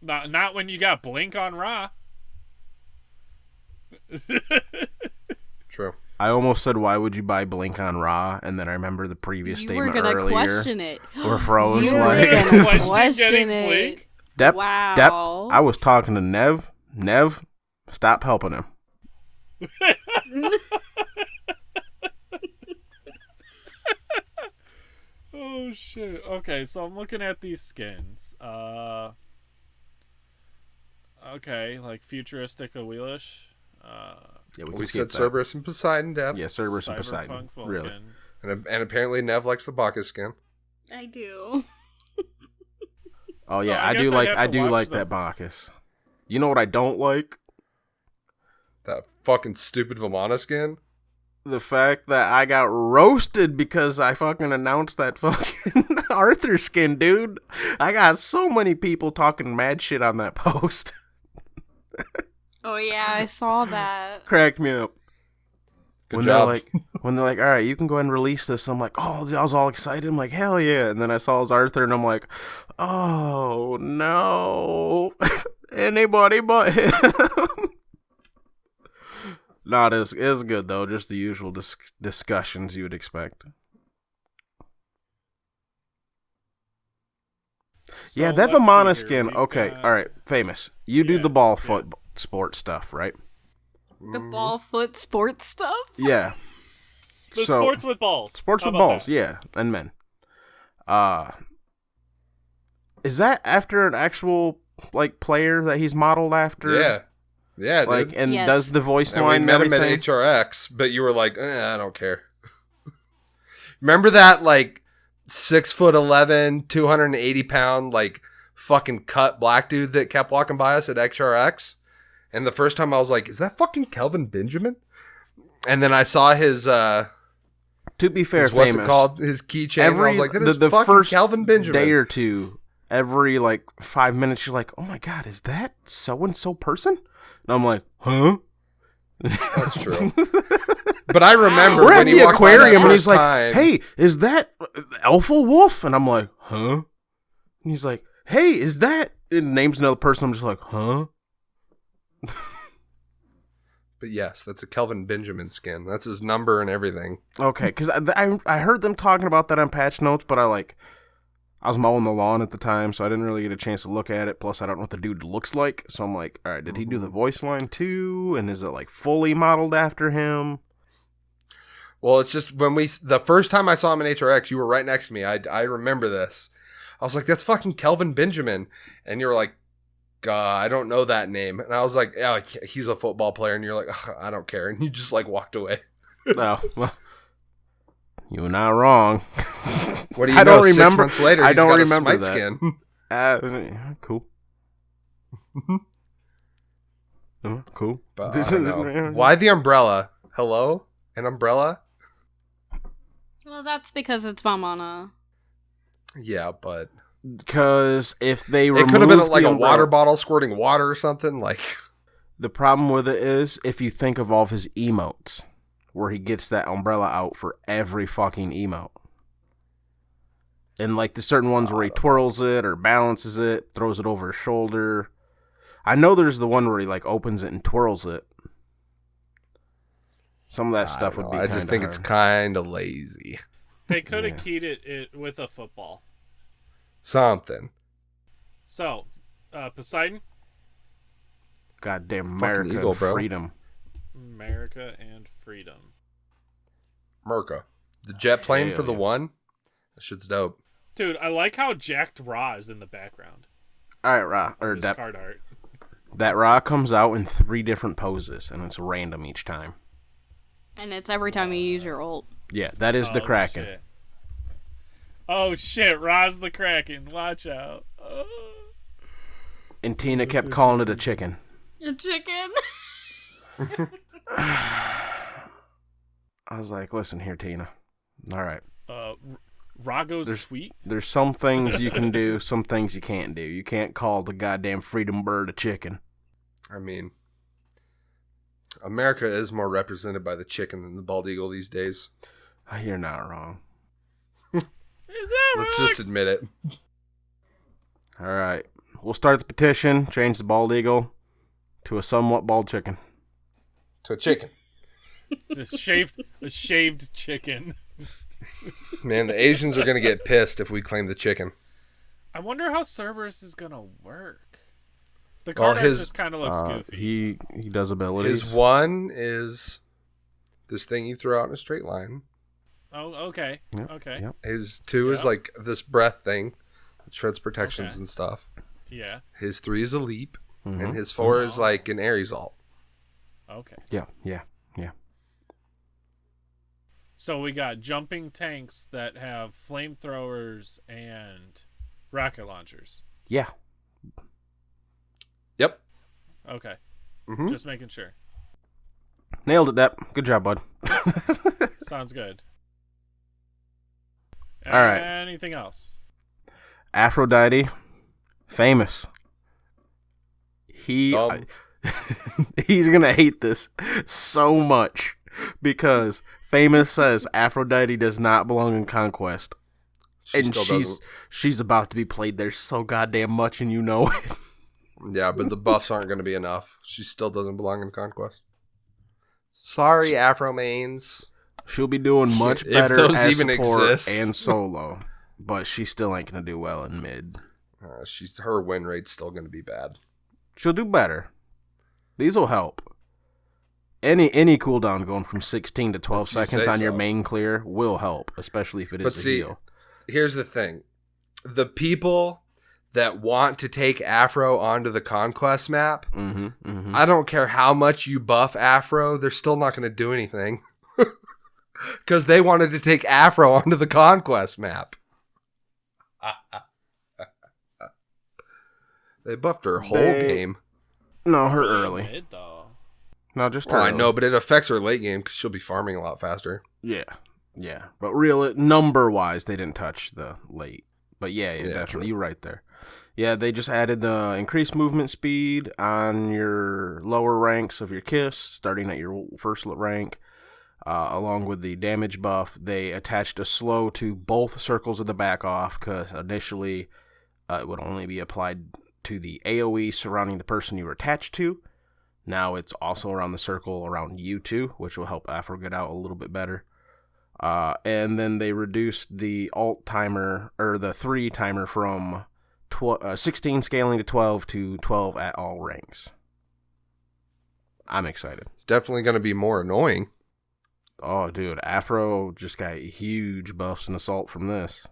Not when you got Blink on Ra. True. I almost said, why would you buy Blink on Raw? And then I remember the previous You statement were gonna earlier. question it. Where Fro was You were like, gonna Question question getting it. Blink? Depp, Wow. Depp, I was talking to Nev. Nev, stop helping him. Oh shit. Okay, so I'm looking at these skins. Okay, like futuristic Awilish. Yeah, We skip said that. Cerberus and Poseidon, Depp. Yeah, Cerberus and Cyberpunk Poseidon. Vulcan. Really. And apparently Nev likes the Bacchus skin. I do. Oh So yeah, I I guess do I'd like have I to do watch like the- that Bacchus. You know what I don't like? That fucking stupid Vamana skin. The fact that I got roasted because I fucking announced that fucking Arthur skin, dude. I got so many people talking mad shit on that post. Oh yeah, I saw that. Cracked me up. Good when job. they're like, all right, you can go ahead and release this. I'm like, oh, I was all excited. I'm like, hell yeah. And then I saw his Arthur and I'm like, oh no. Anybody but him. Not as good though, just the usual discussions you would expect. So Yeah, that let's see Vamana here. skin. We've Okay, got- all right, famous. You do Yeah, the ball yeah. foot sport stuff, right? The ball foot sports stuff. Yeah. The So- sports with balls. Sports How with about balls, that? yeah, and men. Is that after an actual like player that he's modeled after? Yeah. Yeah, Like, dude. and Yes. does the voice And we line and met him at everything? HRX, but you were like, I don't care. Remember that, like, 6'11", 280 pound, like, fucking cut black dude that kept walking by us at XRX? And the first time I was like, is that fucking Kelvin Benjamin? And then I saw his, To be fair, what's Famous. it called? His keychain. And I was like, that is the fucking first Kelvin Benjamin. day or two, every like 5 minutes, you're like, oh my God, is that so-and-so person? And I'm like, huh? That's true. But I remember We're at when he the walked by aquarium that and he's first like, time, hey, is that Alpha Wolf? And I'm like, huh? And he's like, hey, is that... And names another person. I'm just like, huh? But yes, that's a Kelvin Benjamin skin. That's his number and everything. Okay, because I heard them talking about that on patch notes, but I was mowing the lawn at the time, so I didn't really get a chance to look at it. Plus, I don't know what the dude looks like. So I'm like, all right, did he do the voice line too? And is it like fully modeled after him? Well, it's just the first time I saw him in HRX, you were right next to me. I remember this. I was like, that's fucking Kelvin Benjamin. And you were like, I don't know that name. And I was like, yeah, he's a football player. And you're like, I don't care. And you just like walked away. Oh, well, you're not wrong. What do you I know? don't 6 remember. months later, I he's don't got remember a Smite that. skin. Cool. Cool. But I don't know. Why the umbrella? Hello? An umbrella? Well, that's because it's Vamana. Yeah, but Because if they it remove could have been like the a umbrella, water bottle squirting water or something. Like, the problem with it is if you think of all of his emotes, where he gets that umbrella out for every fucking emote. And like the certain ones where he twirls it or balances it, throws it over his shoulder. I know there's the one where he like opens it and twirls it. Some of that stuff would be I just think hard. it's kind of lazy. They could have keyed it with a football. Something. So, Poseidon, Goddamn America Fucking eagle, and bro. freedom. America and freedom. Merca. The jet plane Hell for the yeah. one? That shit's dope. Dude, I like how jacked Ra is in the background. All right, Ra. Or This that, card art. that Ra comes out in 3 different poses, and it's random each time. And it's every time you use your ult. Yeah, that is the Kraken. Shit. Oh shit, Ra's the Kraken. Watch out. And Tina kept calling it a chicken. A chicken. I was like, listen here, Tina. All right. Ra goes tweet. There's some things you can do, some things you can't do. You can't call the goddamn freedom bird a chicken. I mean, America is more represented by the chicken than the bald eagle these days. You're not wrong. Is that Let's right? just admit it. All right. We'll start the petition, change the bald eagle to a somewhat bald chicken. To a chicken. It's a shaved chicken. Man, the Asians are going to get pissed if we claim the chicken. I wonder how Cerberus is gonna work. The Well, card art just kind of looks goofy. He does abilities. His one is this thing you throw out in a straight line. Oh, okay. Yep, Okay. yep. His 2 is like this breath thing. It shreds protections Okay. and stuff. Yeah. His 3 is a leap. Mhm. And his 4 is like an Ares ult. Okay. Yeah. So we got jumping tanks that have flamethrowers and rocket launchers. Yeah. Yep. Okay. Mm-hmm. Just making sure. Nailed it, Depp. Good job, bud. Sounds good. All right. Anything else? Aphrodite, famous. He's gonna hate this so much because famous says Aphrodite does not belong in Conquest, and she's about to be played there so goddamn much, and you know it. Yeah, but the buffs aren't going to be enough. She still doesn't belong in Conquest. Sorry, Afro mains. She'll be doing much If better those as even support exist. and solo, but she still ain't gonna do well in mid. Her win rate's still going to be bad. She'll do better. These will help. Any cooldown going from 16 to 12 If you seconds say on your so. main clear will help, especially if it is But a see, heal. here's the thing. The people that want to take Afro onto the Conquest map, I don't care how much you buff Afro, they're still not going to do anything. Because they wanted to take Afro onto the Conquest map. They buffed her whole game. No, her Early or early. mid, though. No, just her Well, I early. know, but it affects her late game because she'll be farming a lot faster. Yeah. But real number-wise, they didn't touch the late. But yeah, definitely. True. You're right there. Yeah, they just added the increased movement speed on your lower ranks of your Kiss, starting at your first rank. Along with the damage buff, they attached a slow to both circles of the back off, because initially it would only be applied to the AoE surrounding the person you were attached to. Now it's also around the circle around you too, which will help Aphro get out a little bit better. And then they reduced the alt timer, or the 3 timer, from 16 scaling to 12 to 12 at all ranks. I'm excited. It's definitely going to be more annoying. Oh, dude, Aphro just got huge buffs and assault from this.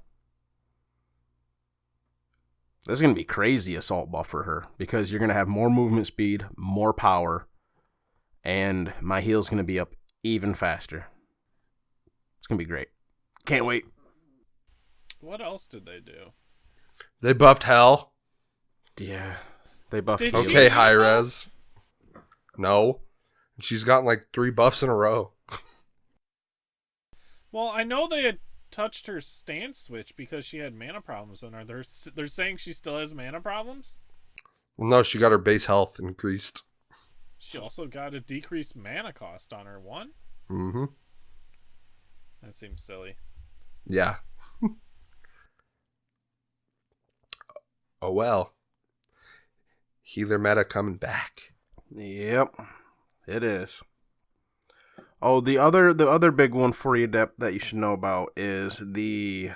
This is going to be crazy assault buff for her, because you're going to have more movement speed, more power, and my heal's going to be up even faster. It's going to be great. Can't wait. What else did they do? They buffed Hell. Yeah, they buffed Did heal. she- Okay, high res. No. She's gotten like 3 buffs in a row. Well, I know they had touched her stance switch because she had mana problems, and they're saying she still has mana problems? Well, no, she got her base health increased. She also got a decreased mana cost on her one? Mm-hmm. That seems silly. Yeah. Oh well. Healer meta coming back. Yep, it is. Oh, the other big one for you, Dep, that you should know about is the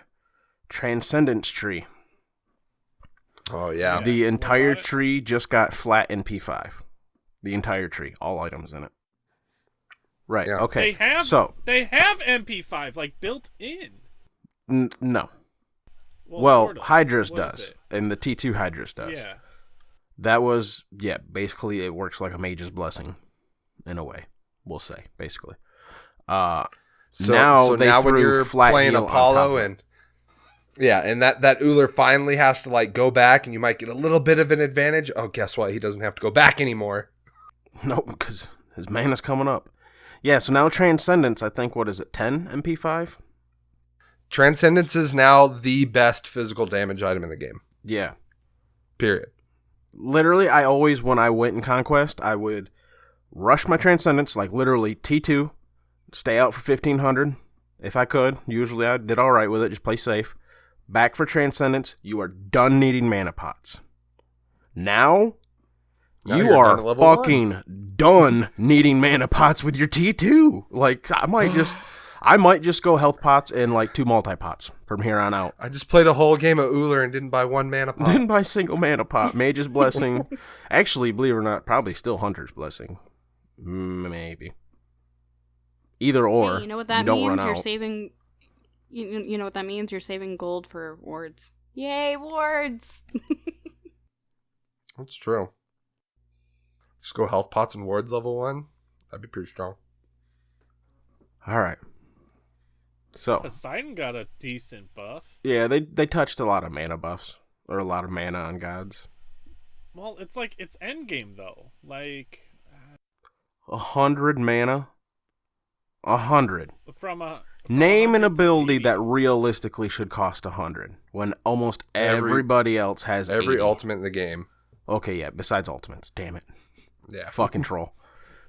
Transcendence tree. Oh yeah. The what entire about it? tree just got flat in P5. The entire tree, all items in it. Right. Yeah. Okay. They have MP5 like built in. No. Well, sort of. Hydra's What is does, it? and the T2 Hydra's does. Yeah. That was, basically it works like a mage's blessing, in a way, we'll say, basically. So now they now when threw you're flat playing heal on Apollo top of it. and and that Uller finally has to like go back and you might get a little bit of an advantage. Oh, guess what? He doesn't have to go back anymore. Nope, because his mana's coming up. Yeah, so now Transcendence, I think, what is it, 10 MP5? Transcendence is now the best physical damage item in the game. Yeah. Period. Literally, I always, when I went in Conquest, I would rush my Transcendence, like literally T2, stay out for 1500 if I could. Usually I did all right with it, just play safe. Back for Transcendence, you are done needing mana pots. Now you you're are done at level 1. fucking done needing mana pots with your T2. Like, I might just go health pots and like 2 multi-pots from here on out. I just played a whole game of Uller and didn't buy 1 mana pot. Didn't buy a single mana pot. Mage's Blessing. Actually, believe it or not, probably still Hunter's Blessing. Maybe. Either or. Hey, you know what that don't means? run You're out. saving. You know what that means? You're saving gold for wards. Yay, wards! That's true. Just go health pots and wards level 1. That'd be pretty strong. All right. So, Poseidon got a decent buff. yeah, they touched a lot of mana buffs. Or a lot of mana on gods. Well, it's like, it's endgame, though. Like, 100 mana? 100. from Name an 100 to ability 80. that realistically should cost 100 when almost everybody else has Every 80. ultimate in the game. Okay, yeah, besides ultimates. Damn it. Yeah. Fucking troll.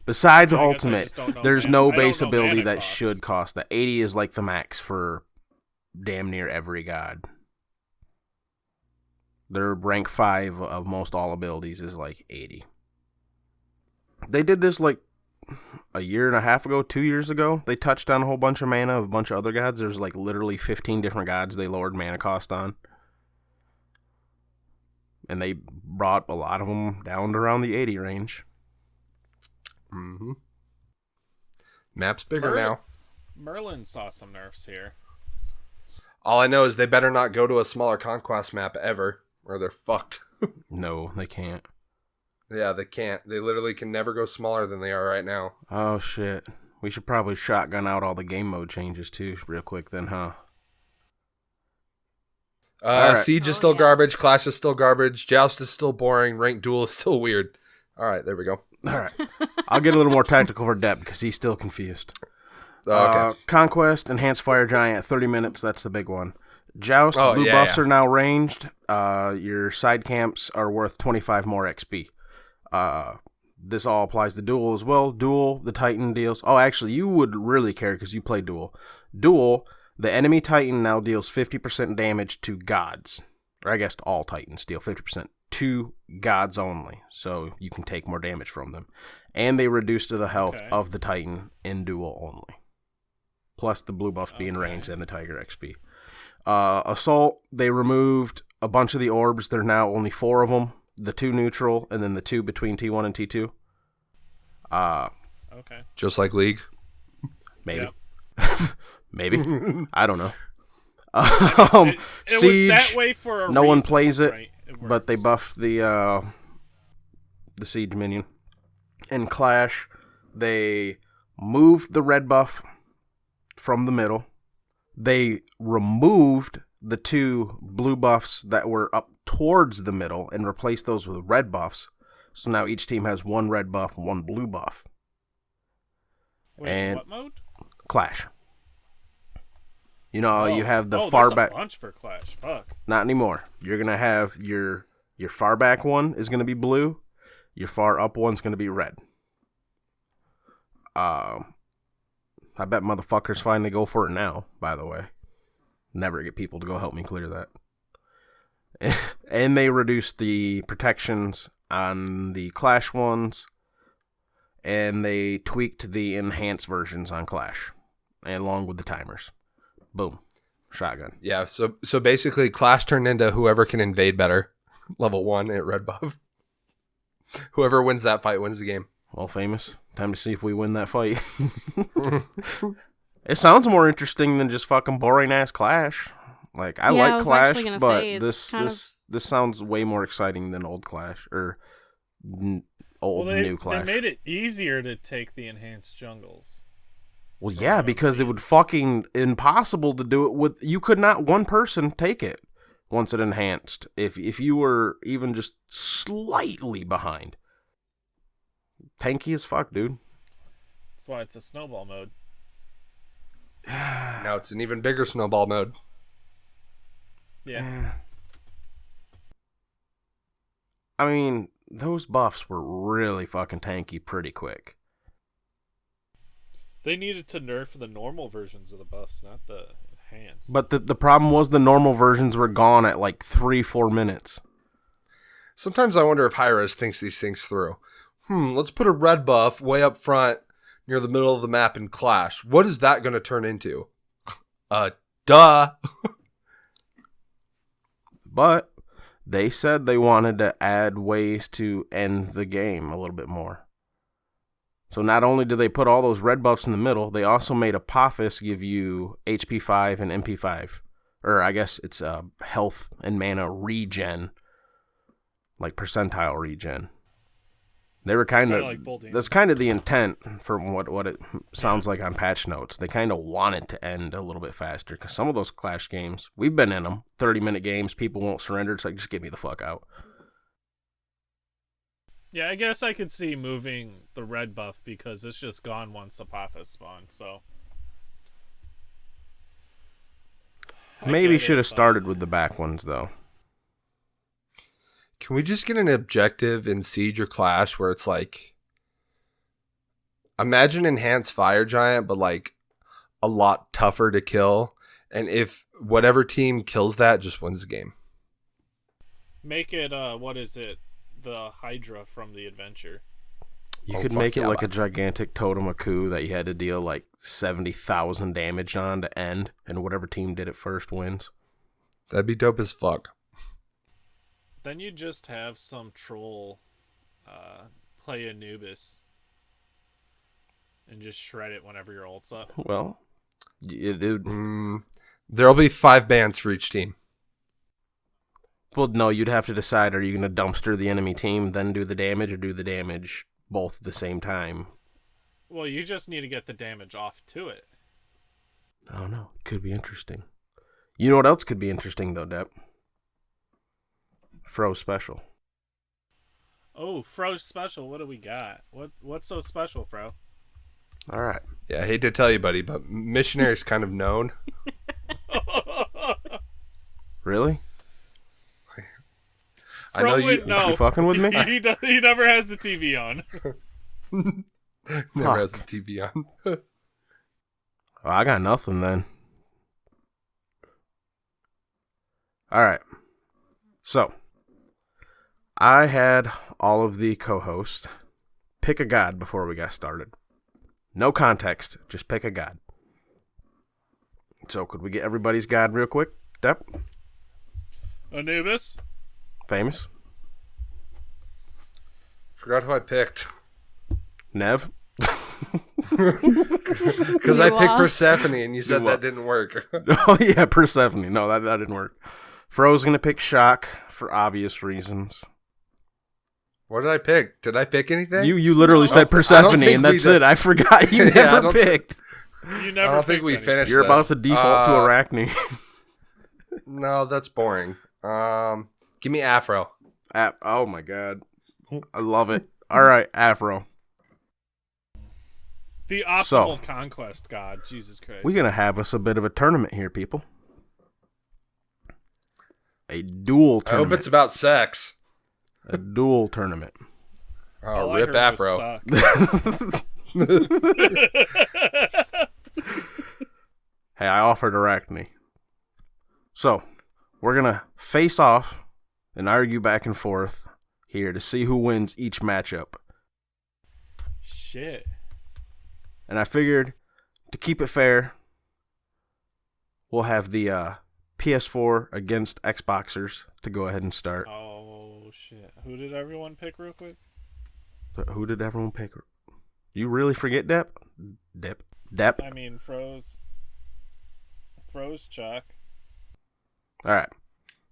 Besides I guess I ultimate, just don't know there's mana- no I don't base know ability mana that costs. should cost that. 80 is like the max for damn near every god. Their rank 5 of most all abilities is like 80. They did this like a year and a half ago, 2 years ago. They touched on a whole bunch of mana of a bunch of other gods. There's like literally 15 different gods they lowered mana cost on. And they brought a lot of them down to around the 80 range. Mm-hmm. Map's bigger Merlin- now. Merlin saw some nerfs here. All I know is they better not go to a smaller conquest map ever, or they're fucked. No, they can't. Yeah, they can't. They literally can never go smaller than they are right now. Oh, shit. We should probably shotgun out all the game mode changes, too, real quick then, huh? All right. Siege is Oh, still yeah. garbage. Clash is still garbage. Joust is still boring. Ranked duel is still weird. All right, there we go. All right. I'll get a little more tactical for Depp because he's still confused. Okay. Conquest, Enhanced Fire Giant, 30 minutes. That's the big one. Joust, blue yeah, buffs yeah. are now ranged. Your side camps are worth 25 more XP. This all applies to Duel as well. Duel, the Titan deals... Oh, actually, you would really care because you play Duel. Duel, the enemy Titan now deals 50% damage to gods. Or I guess all Titans deal 50% to gods only. So you can take more damage from them. And they reduce to the health of the Titan in Duel only. Plus the blue buff being ranged and the Tiger XP. Assault, they removed a bunch of the orbs. There are now only 4 of them. The 2 neutral, and then the 2 between T1 and T2. Okay. Just like League? Maybe. Yep. Maybe. I don't know. It Siege, was that way for a no reason, one plays it, right? but they works. buff the Siege minion. In Clash, they moved the red buff from the middle. They removed the 2 blue buffs that were up towards the middle and replaced those with red buffs. So now each team has 1 red buff, 1 blue buff. Wait, and what mode? Clash. You know, you have the there's far a back. bunch for Clash. Fuck. Not anymore. You're gonna have your far back one is gonna be blue. Your far up one's gonna be red. I bet motherfuckers finally go for it now. By the way, never get people to go help me clear that. And they reduced the protections on the Clash ones, and they tweaked the enhanced versions on Clash, along with the timers. Boom. Shotgun. Yeah, so basically Clash turned into whoever can invade better. Level 1 at red buff. Whoever wins that fight wins the game. Well, famous. Time to see if we win that fight. It sounds more interesting than just fucking boring ass Clash. Like I like Clash, but this sounds way more exciting than old Clash or new Clash. They made it easier to take the enhanced jungles. Well, yeah, because it would fucking impossible to do it with. You could not one person take it once it enhanced. If you were even just slightly behind, tanky as fuck, dude. That's why it's a snowball mode. Now it's an even bigger snowball mode. Yeah. I mean, those buffs were really fucking tanky pretty quick. They needed to nerf the normal versions of the buffs, not the enhanced. But the problem was the normal versions were gone at like 3-4 minutes. Sometimes I wonder if Hi-Rez thinks these things through. Let's put a red buff way up front near the middle of the map in Clash. What is that going to turn into? Duh. But they said they wanted to add ways to end the game a little bit more. So not only did they put all those red buffs in the middle, they also made Apophis give you HP 5 and MP 5. Or I guess it's health and mana regen. Like percentile regen. They were kind of... like Bolting. That's kind of the intent from what it sounds like on patch notes. They kind of want it to end a little bit faster. Because some of those Clash games, we've been in them. 30-minute games, people won't surrender. It's like, just get me the fuck out. Yeah, I guess I could see moving the red buff because it's just gone once Apophis spawns, so... Maybe should have started with the back ones, though. Can we just get an objective in Siege or Clash where it's like... Imagine Enhanced Fire Giant, but like a lot tougher to kill. And if whatever team kills that, just wins the game. Make it, what is it? The Hydra from the adventure. You could make it like a gigantic totem of coup that you had to deal like 70,000 damage on to end, and whatever team did it first wins. That'd be dope as fuck. Then you just have some troll play Anubis and just shred it whenever your ult's up. Well, dude. There'll be 5 bans for each team. Well, no, you'd have to decide, are you going to dumpster the enemy team, then do the damage, or do the damage both at the same time? Well, you just need to get the damage off to it. I don't know. Could be interesting. You know what else could be interesting, though, Depp? Fro special. Oh, Fro's special. What do we got? What's so special, Fro? All right. Yeah, I hate to tell you, buddy, but Missionary's kind of known. Really? I know Fro would know. You fucking with me? He never has the TV on. Never has the TV on. Well, I got nothing then. All right. So, I had all of the co-hosts pick a god before we got started. No context, just pick a god. So, could we get everybody's god real quick? Dep? Anubis. Famous? Forgot who I picked. Nev? Because I picked Persephone and you said You that didn't work. Oh, yeah, Persephone. No, that didn't work. Fro's going to pick Shock for obvious reasons. What did I pick? Did I pick anything? You literally said I don't Persephone, think and we that's did. it. I forgot you Yeah, I never don't- picked. You I never. don't think picked we anything. finished. You're about to this. default to Arachne. No, that's boring. Give me Aphro. Oh, my God. I love it. All right, Aphro. The optimal conquest god. Jesus Christ. We're going to have us a bit of a tournament here, people. A duel I hope tournament. it's about sex. A duel tournament. Oh, All I rip heard was Aphro. suck. Hey, I offered Arachne. So, we're going to face off and argue back and forth here to see who wins each matchup. Shit. And I figured, to keep it fair, we'll have the PS4 against Xboxers to go ahead and start. Oh shit. Who did everyone pick real quick? Who did everyone pick? You really forget Dep? Dep? I mean, Fro's Chuck. All right.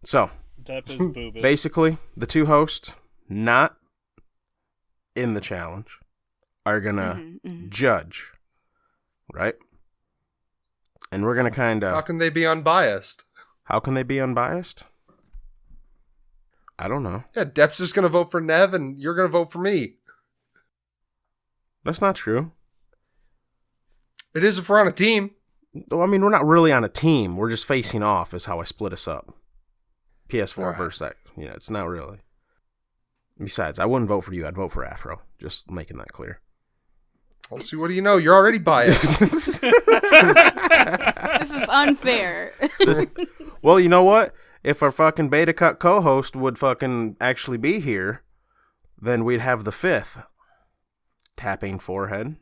So, Depp is Boobus. basically, the two hosts not in the challenge are going to judge, right? And we're going to kind How of... can they be unbiased? How can they be unbiased? I don't know. Yeah, Depp's just going to vote for Nev and you're going to vote for me. That's not true. It is if we're on a team. Well, I mean, we're not really on a team. We're just facing off is how I split us up. PS4 All right. versus X. Yeah, it's not really. Besides, I wouldn't vote for you. I'd vote for Aphro. Just making that clear. Well, see, what do you know? You're already biased. This is unfair. Well, you know what? If our fucking Beta Cut co-host would fucking actually be here, then we'd have the fifth. Tapping forehead.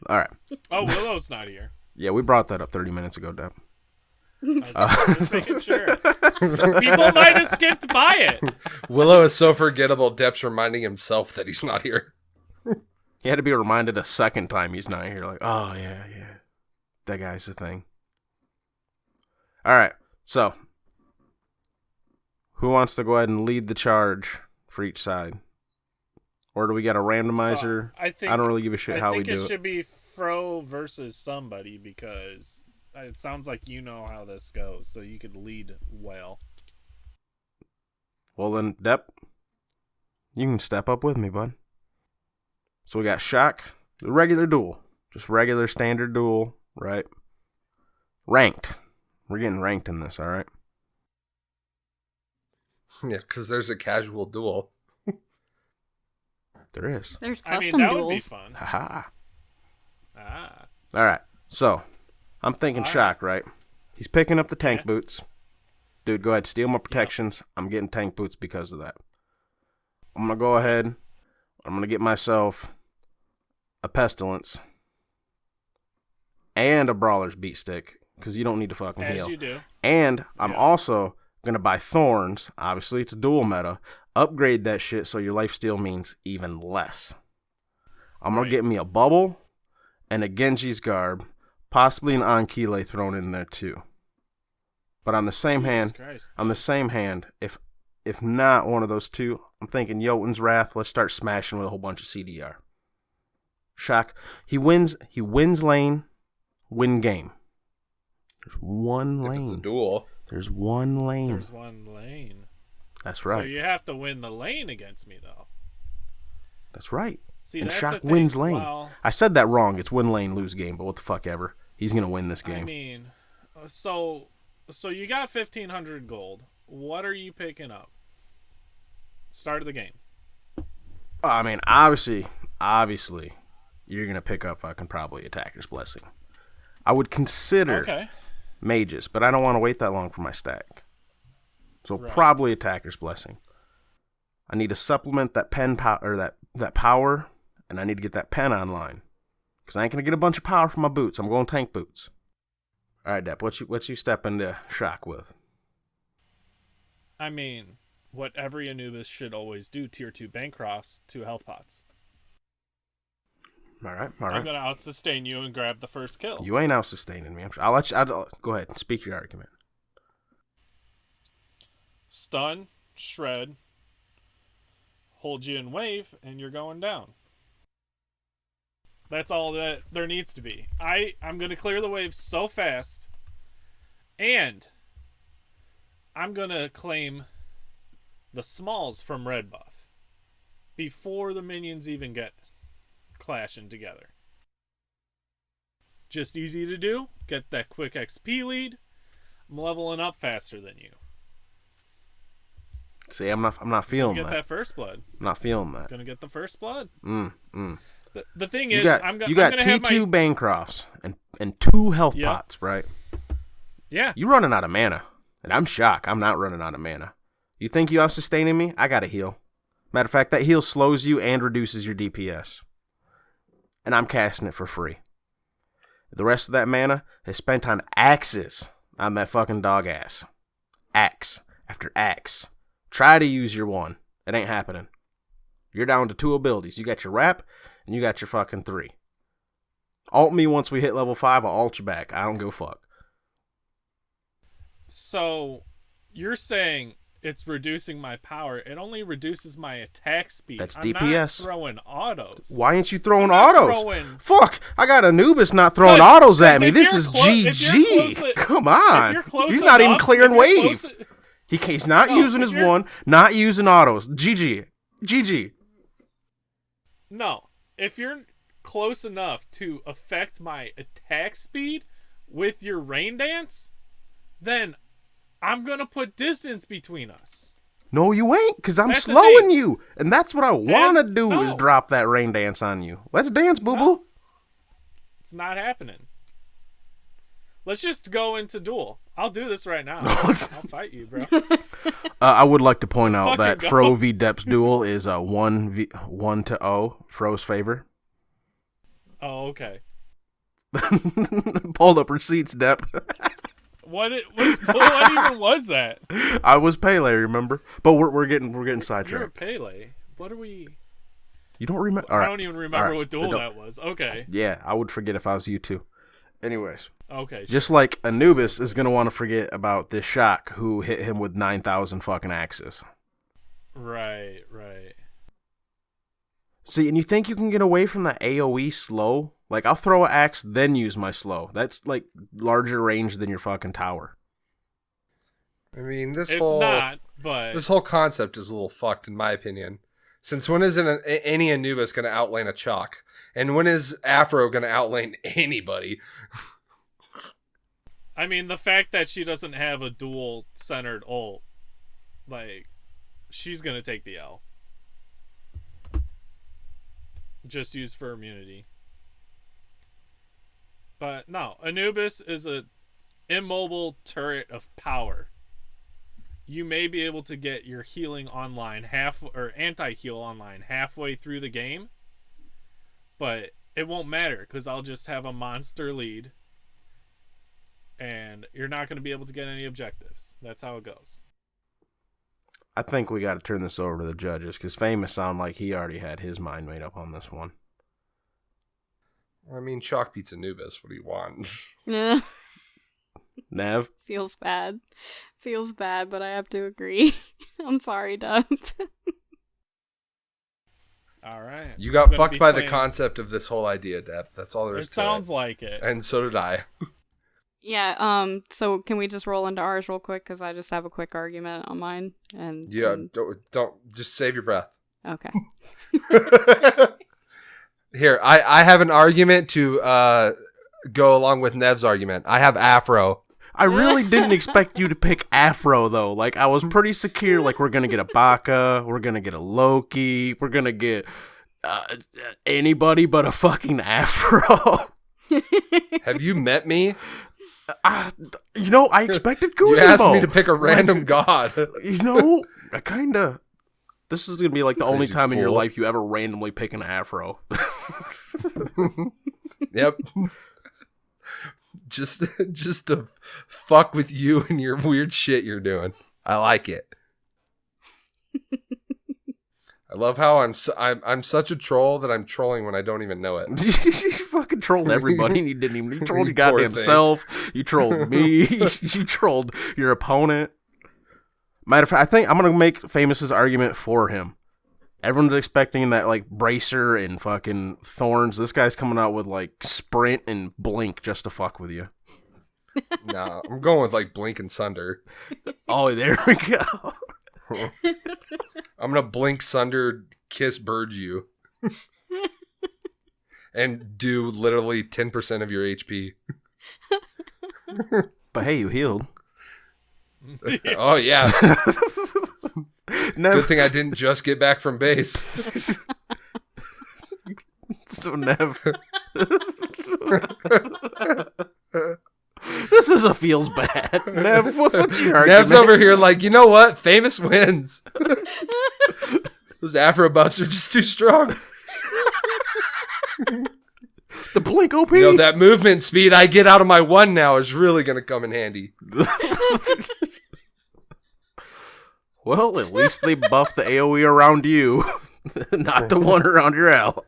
All right. Oh, Willow's not here. Yeah, we brought that up 30 minutes ago, Deb. Just making sure. People might have skipped by it. Willow is so forgettable. Depp's reminding himself that he's not here. He had to be reminded a second time he's not here. Like, oh, yeah. That guy's the thing. All right. So, who wants to go ahead and lead the charge for each side? Or do we got a randomizer? So, I don't really give a shit how we do I think it. it should be Fro versus somebody because it sounds like you know how this goes, so you could lead well. Well, then, Dep, you can step up with me, bud. So we got Shock, the regular duel. Just regular standard duel, right? Ranked. We're getting ranked in this, all right? Yeah, because there's a casual duel. There is. There's I custom mean, that duels. would be fun. Haha. Ah. All right. So, I'm thinking All right. Shock, right? He's picking up the tank Yeah. boots. Dude, go ahead. Steal my protections. I'm getting tank boots because of that. I'm going to go ahead. I'm going to get myself a pestilence and a brawler's beat stick because you don't need to fucking As heal. you do. And I'm Yeah. also going to buy thorns. Obviously, it's a dual meta. Upgrade that shit so your lifesteal means even less. I'm going Right. to get me a bubble and a Genji's garb, possibly an Ankile thrown in there too. But on the same hand, Christ. if not one of those two, I'm thinking Jotun's Wrath. Let's start smashing with a whole bunch of CDR. Shock. He wins lane, win game. There's one If it's a lane. duel. There's one lane. There's one lane. That's So right. you have to win the lane against me, though. That's right. See, And that's Shock the thing. wins lane. Well, I said that wrong. It's win lane, lose game, but what the fuck ever. He's going to win this game. I mean, so you got 1,500 gold. What are you picking up? Start of the game. I mean, obviously, you're going to pick up fucking probably Attacker's Blessing. I would consider Mages, but I don't want to wait that long for my stack. So probably Attacker's Blessing. I need to supplement that pen power, that power, and I need to get that pen online. Because I ain't going to get a bunch of power from my boots. I'm going tank boots. All right, Depp, what you step into Shock with? I mean, what every Anubis should always do, tier 2 Bancrofts, 2 health pots. All right. I'm going to out-sustain you and grab the first kill. You ain't out-sustaining me. I'll go ahead and speak your argument. Stun, shred, hold you in wave, and you're going down. That's all that there needs to be. I'm going to clear the wave so fast, and I'm going to claim the smalls from red buff before the minions even get clashing together. Just easy to do. Get that quick XP lead. I'm leveling up faster than you. See, I'm not feeling Get that first blood. I'm not feeling that. Gonna get the first blood. The thing You is, got I'm you got gonna have T2 my... Bancrofts and 2 health Yep. pots, right? Yeah. You running out of mana, and I'm shocked. I'm not running out of mana. You think you out-sustaining me? I got a heal. Matter of fact, that heal slows you and reduces your DPS. And I'm casting it for free. The rest of that mana is spent on axes on that fucking dog ass. Axe after axe. Try to use your one. It ain't happening. You're down to 2 abilities. You got your wrap, and you got your fucking 3. Alt me once we hit level 5, I'll alt you back. I don't give a fuck. So, you're saying it's reducing my power. It only reduces my attack speed. That's I'm DPS. not throwing autos. Why ain't you throwing I'm not autos? Fuck! I got Anubis not throwing autos at me. This is GG. Come on. He's not even clearing wave. He's not using his one, not using autos. GG. GG. No. If you're close enough to affect my attack speed with your rain dance, then I'm going to put distance between us. No, you ain't, because I'm That's the slowing thing. you. And that's what I want to do is No. drop that rain dance on you. Let's dance, boo-boo. No. It's not happening. Let's just go into duel. I'll do this right now. I'll fight you, bro. I would like to point out that fucking go. Fro v Depp's duel is 1-0, Fro's favor. Oh, okay. Pulled up receipts, Depp. What even was that? I was Pele, remember? But we're getting You're a sidetracked. Pele. What are we... You don't remember? I don't even remember what duel that was. Okay. Yeah, I would forget if I was you too. Anyways, Okay. just like Anubis is gonna want to forget about this Shock who hit him with 9,000 fucking axes. Right. See, and you think you can get away from that AoE slow? Like, I'll throw an axe, then use my slow. That's, like, larger range than your fucking tower. I mean, It's not, but... this whole concept is a little fucked, in my opinion. Since when is any Anubis going to outlane a Chalk? And when is Aphro going to outlane anybody? I mean, the fact that she doesn't have a dual-centered ult, like, she's gonna take the L. Just used for immunity. But no, Anubis is a immobile turret of power. You may be able to get your healing online or anti-heal online halfway through the game, but it won't matter because I'll just have a monster lead and you're not going to be able to get any objectives. That's how it goes. I think we got to turn this over to the judges because Famous sound like he already had his mind made up on this one. I mean, Chalk beats Anubis. What do you want? Yeah. Nev? Feels bad, but I have to agree. I'm sorry, Dub. All right. You got fucked by the concept of this whole idea, Depp. That's all there is It to sounds like it. And so did I. So can we just roll into ours real quick? Because I just have a quick argument on mine. And Don't just save your breath. Okay. Here, I have an argument to go along with Nev's argument. I have Aphro. I really didn't expect you to pick Aphro, though. Like, I was pretty secure. Like, we're going to get a Baka. We're going to get a Loki. We're going to get anybody but a fucking Aphro. Have you met me? I expected Kuzumo. You asked me to pick a random god. I kind of... This is going to be like the only time in your life you ever randomly pick an Aphro. Yep. Just to fuck with you and your weird shit you're doing. I like it. I love how I'm such a troll that I'm trolling when I don't even know it. You fucking trolled everybody. And you trolled your goddamn self. You trolled me. You trolled your opponent. Matter of fact, I think I'm gonna make Famous's argument for him. Everyone's expecting that like Bracer and fucking Thorns. This guy's coming out with like Sprint and Blink just to fuck with you. Nah, I'm going with like Blink and Sunder. Oh, there we go. I'm gonna Blink, Sunder, Kiss, Bird you, and do literally 10% of your HP. But hey, you healed. Oh yeah. Nev, Good thing I didn't just get back from base. So Nev, this is a feels bad. Nev, what's your argument? Nev's over here like, you know what? Famous wins. Those Aphro buffs are just too strong. The Blink OP. That movement speed I get out of my one now is really going to come in handy. Well, at least they buffed the AoE around you, not the one around your ally.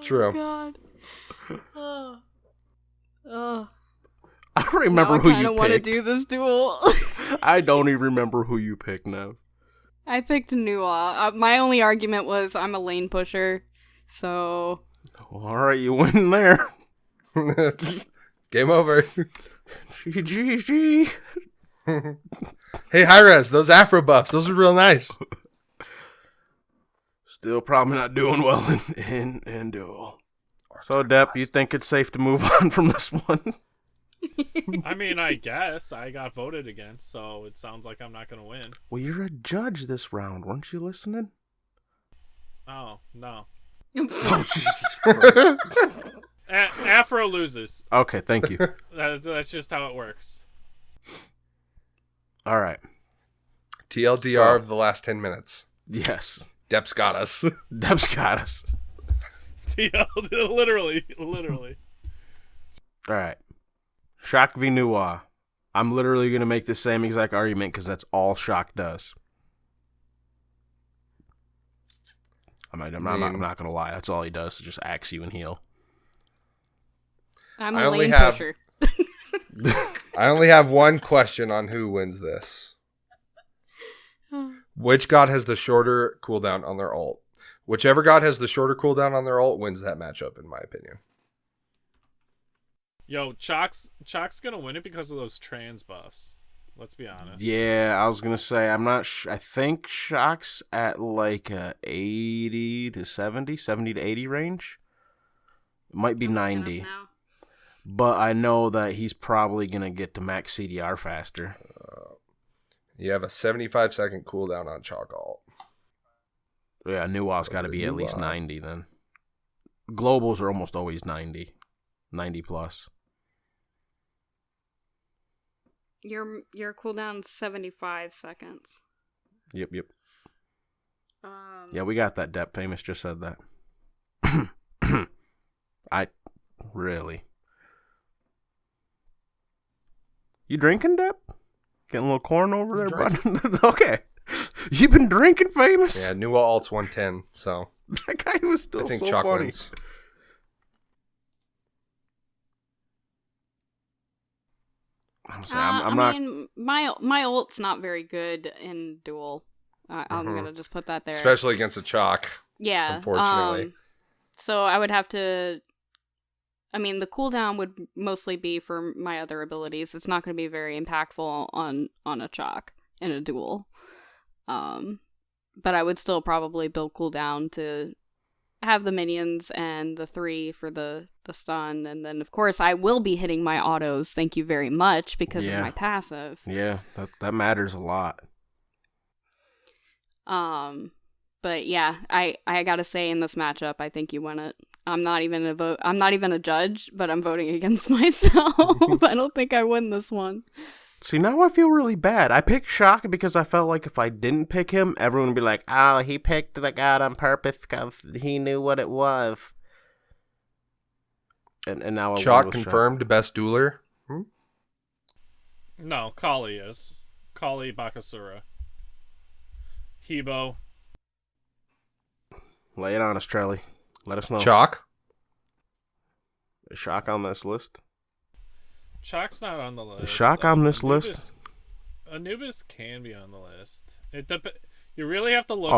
True. God. I don't remember who you picked. I kind of want to do this duel. I don't even remember who you picked now. I picked Nua. My only argument was I'm a lane pusher, so... All right, you win there. Game over. GG. Hey, Hi-Res, those Aphro buffs, those are real nice. Still probably not doing well in duel. So, Depp, you think it's safe to move on from this one? I mean, I guess I got voted against, so it sounds like I'm not going to win. Well, you're a judge this round. Weren't you listening? Oh, no. Oh, Jesus Christ. Aphro loses. Okay, thank you. That's just how it works. All right. TLDR of the last 10 minutes. Yes. Depp's got us. Depp's got us. Literally. All right. Shock v Nua. I'm literally going to make the same exact argument because that's all Shock does. I'm not going to lie. That's all he does. Just axe you and heal. I'm a lane pusher. I only have one question on who wins this. Which god has the shorter cooldown on their ult? Whichever god has the shorter cooldown on their ult wins that matchup, in my opinion. Yo, Chalk's gonna win it because of those trans buffs. Let's be honest. Yeah, I was going to say, I'm not I think Shock's at like a 80 to 70, 70 to 80 range. It might be 90. But I know that he's probably going to get to max CDR faster. You have a 75-second cooldown on Chalk ult. Yeah, Nua's got to be at least 90 then. Globals are almost always 90. 90 plus. Your cooldown's 75 seconds. Yep. Yeah, we got that. Depp Famous just said that. Really. You drinking, Depp? Getting a little corn over there, bud? Okay. You been drinking, Famous? Yeah, Nua ult's 110, so. That guy was still I think so Chalk funny. wins. I'm not. mean, my ult's not very good in duel. I'm gonna just put that there. Especially against a Chalk. Yeah. Unfortunately. So I would have to I mean, the cooldown would mostly be for my other abilities. It's not going to be very impactful on a Chalk in a duel. But I would still probably build cooldown to have the minions and the 3 for the stun. And then, of course, I will be hitting my autos, thank you very much, because of my passive. Yeah, that matters a lot. But yeah, I gotta say, in this matchup, I think you win it. I'm not even a judge, but I'm voting against myself. I don't think I win this one. See, now I feel really bad. I picked Shock because I felt like if I didn't pick him, everyone would be like, oh, he picked the god on purpose because he knew what it was. And now Chalk confirmed best dueler? No, Kali is. Kali Bakasura. Hebo. Lay it on us, Trelly. Let us know. Chalk? Is Shock on this list? Chalk's not on the list. Is Shock on this list? Anubis can be on the list. You really have to look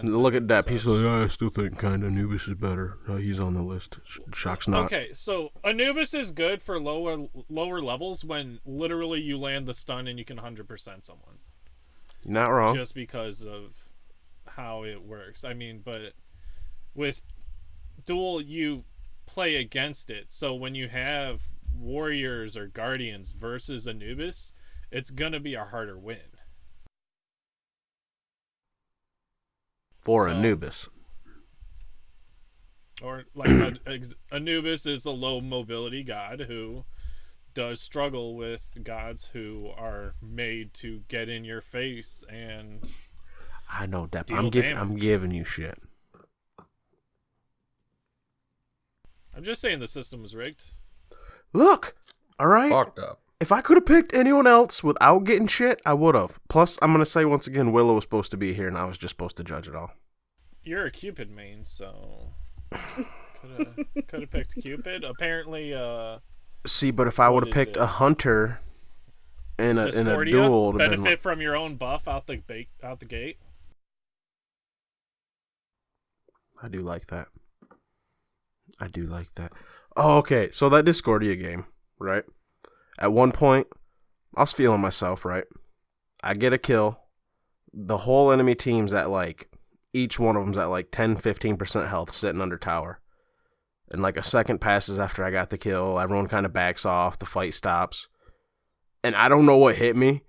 look at that. He's like, I still think kind of Anubis is better. He's on the list. Shock's not. Okay, so Anubis is good for lower levels when literally you land the stun and you can 100% someone. You're not wrong. Just because of how it works. I mean, but with duel, you play against it. So when you have warriors or guardians versus Anubis, it's going to be a harder win. For Anubis. Or like Anubis is a low mobility god who does struggle with gods who are made to get in your face and I know that. deal I'm damage. giving you shit. I'm just saying the system was rigged. Look, all right. Fucked up. If I could have picked anyone else without getting shit, I would have. Plus, I'm gonna say once again, Willow was supposed to be here, and I was just supposed to judge it all. You're a Cupid main, so could have picked Cupid. Apparently, See, but if I would have picked a hunter in a duel, it benefit been from your own buff out the gate. I do like that. Oh, okay. So that Discordia game, right? At one point, I was feeling myself, right? I get a kill. The whole enemy team's at like, each one of them's at like 10, 15% health sitting under tower. And like a second passes after I got the kill. Everyone kind of backs off. The fight stops. And I don't know what hit me,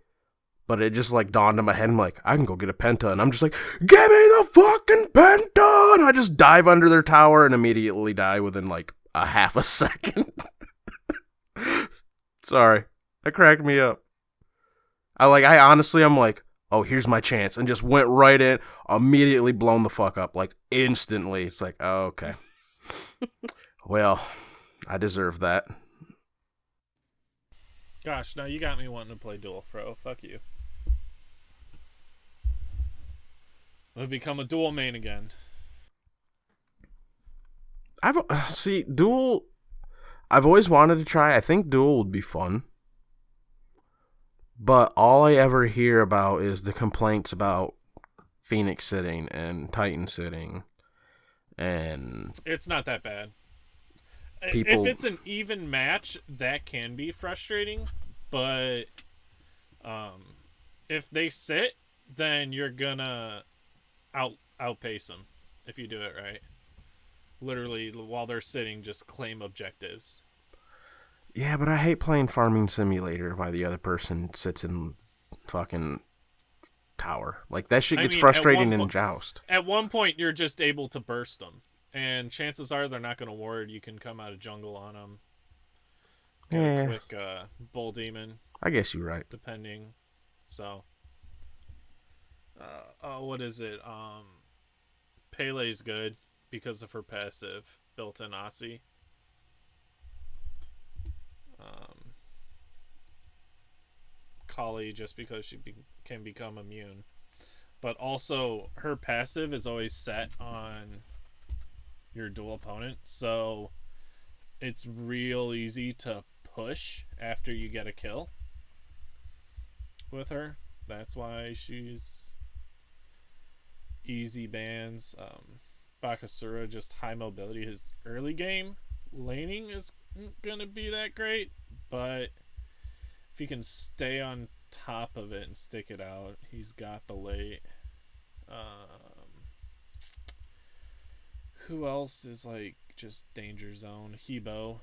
but it just like dawned in my head. I'm like, I can go get a penta. And I'm just like, give me the fucking penta! And I just dive under their tower and immediately die within like a half a second. Sorry. That cracked me up. I'm like, oh, here's my chance. And just went right in, immediately blown the fuck up. Like, instantly. It's like, oh, okay. Well, I deserve that. Gosh, now you got me wanting to play Duel Pro. Fuck you. I'll become a duel main again. Duel... I've always wanted to try. I think Duel would be fun. But all I ever hear about is the complaints about Phoenix sitting and Titan sitting. And it's not that bad. People... If it's an even match, that can be frustrating. But if they sit, then you're gonna outpace them if you do it right. Literally, while they're sitting, just claim objectives. Yeah, but I hate playing Farming Simulator while the other person sits in fucking tower. Like, that shit gets frustrating in Joust. At one point, you're just able to burst them. And chances are they're not going to ward. You can come out of jungle on them. Get a quick Bull Demon. I guess you're right. Depending. So. What is it? Pele's good because of her passive built-in Aussie. Kali just because she can become immune. But also, her passive is always set on your dual opponent, so it's real easy to push after you get a kill with her. That's why she's easy bans. Bakasura, just high mobility. His early game laning is gonna be that great, but if he can stay on top of it and stick it out, he's got the late. Who else is like just danger zone? Hebo.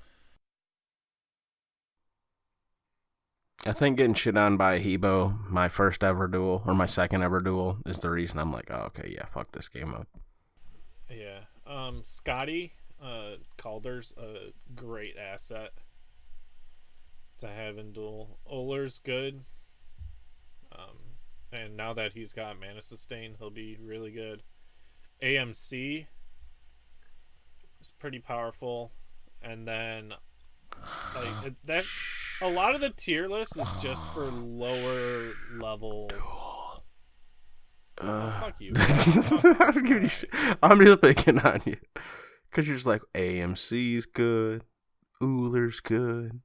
I think getting shit on by Hebo, my first ever duel, or my second ever duel, is the reason I'm like, oh, okay, yeah, fuck this game mode. Yeah. Scotty, Calder's a great asset to have in duel. Oler's good. And now that he's got mana sustain, he'll be really good. AMC is pretty powerful. And then like that a lot of the tier list is just for lower level. Fuck you. I'm just picking on you. Because you're just like, AMC's good. Uler's good.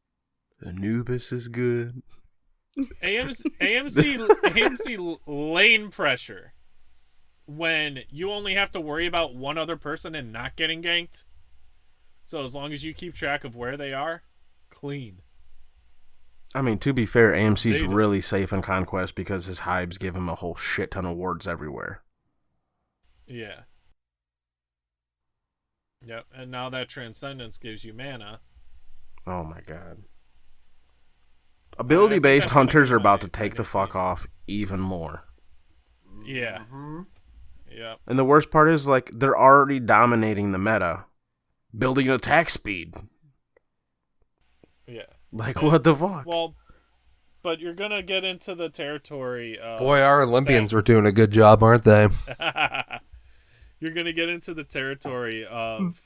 Anubis is good. AMC lane pressure. When you only have to worry about one other person and not getting ganked. So as long as you keep track of where they are, clean. I mean, to be fair, AMC's really safe in Conquest because his Hybes give him a whole shit ton of wards everywhere. Yeah. Yep, and now that Transcendence gives you mana. Oh my god. Ability-based hunters are about to take the fuck off even more. Yeah. Yep. And the worst part is, like, they're already dominating the meta. Building attack speed. Yeah. Like, what the fuck? Well, but you're going to get into the territory of... Boy, our Olympians are doing a good job, aren't they? You're going to get into the territory of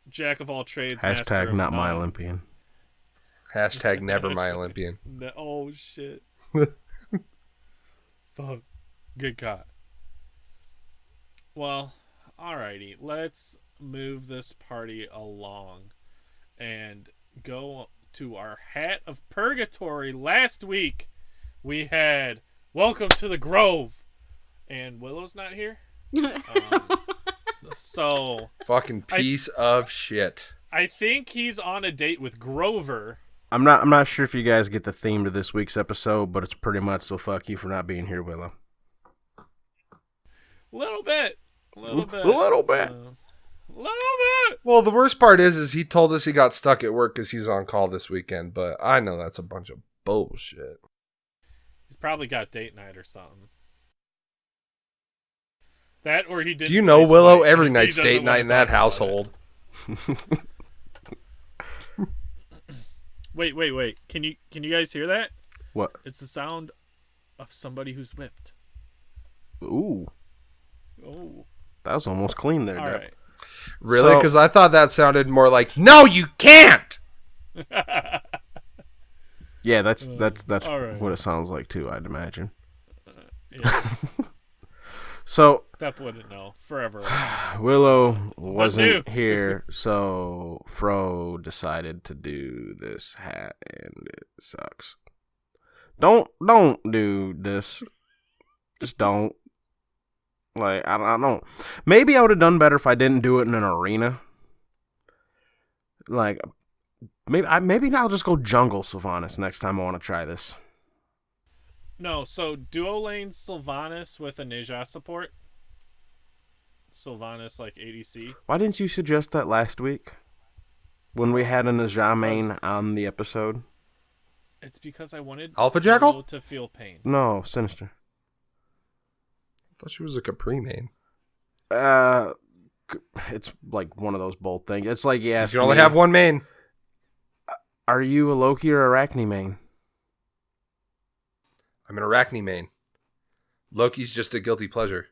Jack of all trades, master Hashtag of not my none. Olympian. Hashtag never my Olympian. Oh, shit. Fuck. Good caught. Well, alrighty. Let's move this party along and go to our Hat of Purgatory. Last week, we had Welcome to the Grove. And Willow's not here. So... Fucking piece of shit. I think he's on a date with Grover. I'm not sure if you guys get the theme to this week's episode, but it's pretty much so fuck you for not being here, Willow. Little bit. Little bit. Little bit. Well, the worst part is he told us he got stuck at work because he's on call this weekend, but I know that's a bunch of bullshit. He's probably got date night or something. That or he didn't. Do you know, Willow? Smite, Every and night's he doesn't date night wanna in that talk about household. Wait. Can you guys hear that? What? It's the sound of somebody who's whipped. Ooh. Oh. That was almost clean there, All Deb. right. Really? So- Because I thought that sounded more like, no, you can't! Yeah, that's all right. what it sounds like too, I'd imagine. Yeah, So Depp wouldn't know. Forever. Willow wasn't here, so Fro decided to do this hat, and it sucks. Don't do this. Just don't. Like, I don't. Maybe I would have done better if I didn't do it in an arena. Like, maybe I'll just go jungle Sylvanas next time I want to try this. No, so duo lane Sylvanas with a Ninja support. Sylvanas like ADC. Why didn't you suggest that last week? When we had an Ninja main on the episode? It's because I wanted Alpha Jackal? Willow to feel pain. No, Sinister. I thought she was a Capri main. It's like one of those both things. It's like, yes. You can only have one main. Are you a Loki or Arachne main? I'm an Arachne main. Loki's just a guilty pleasure.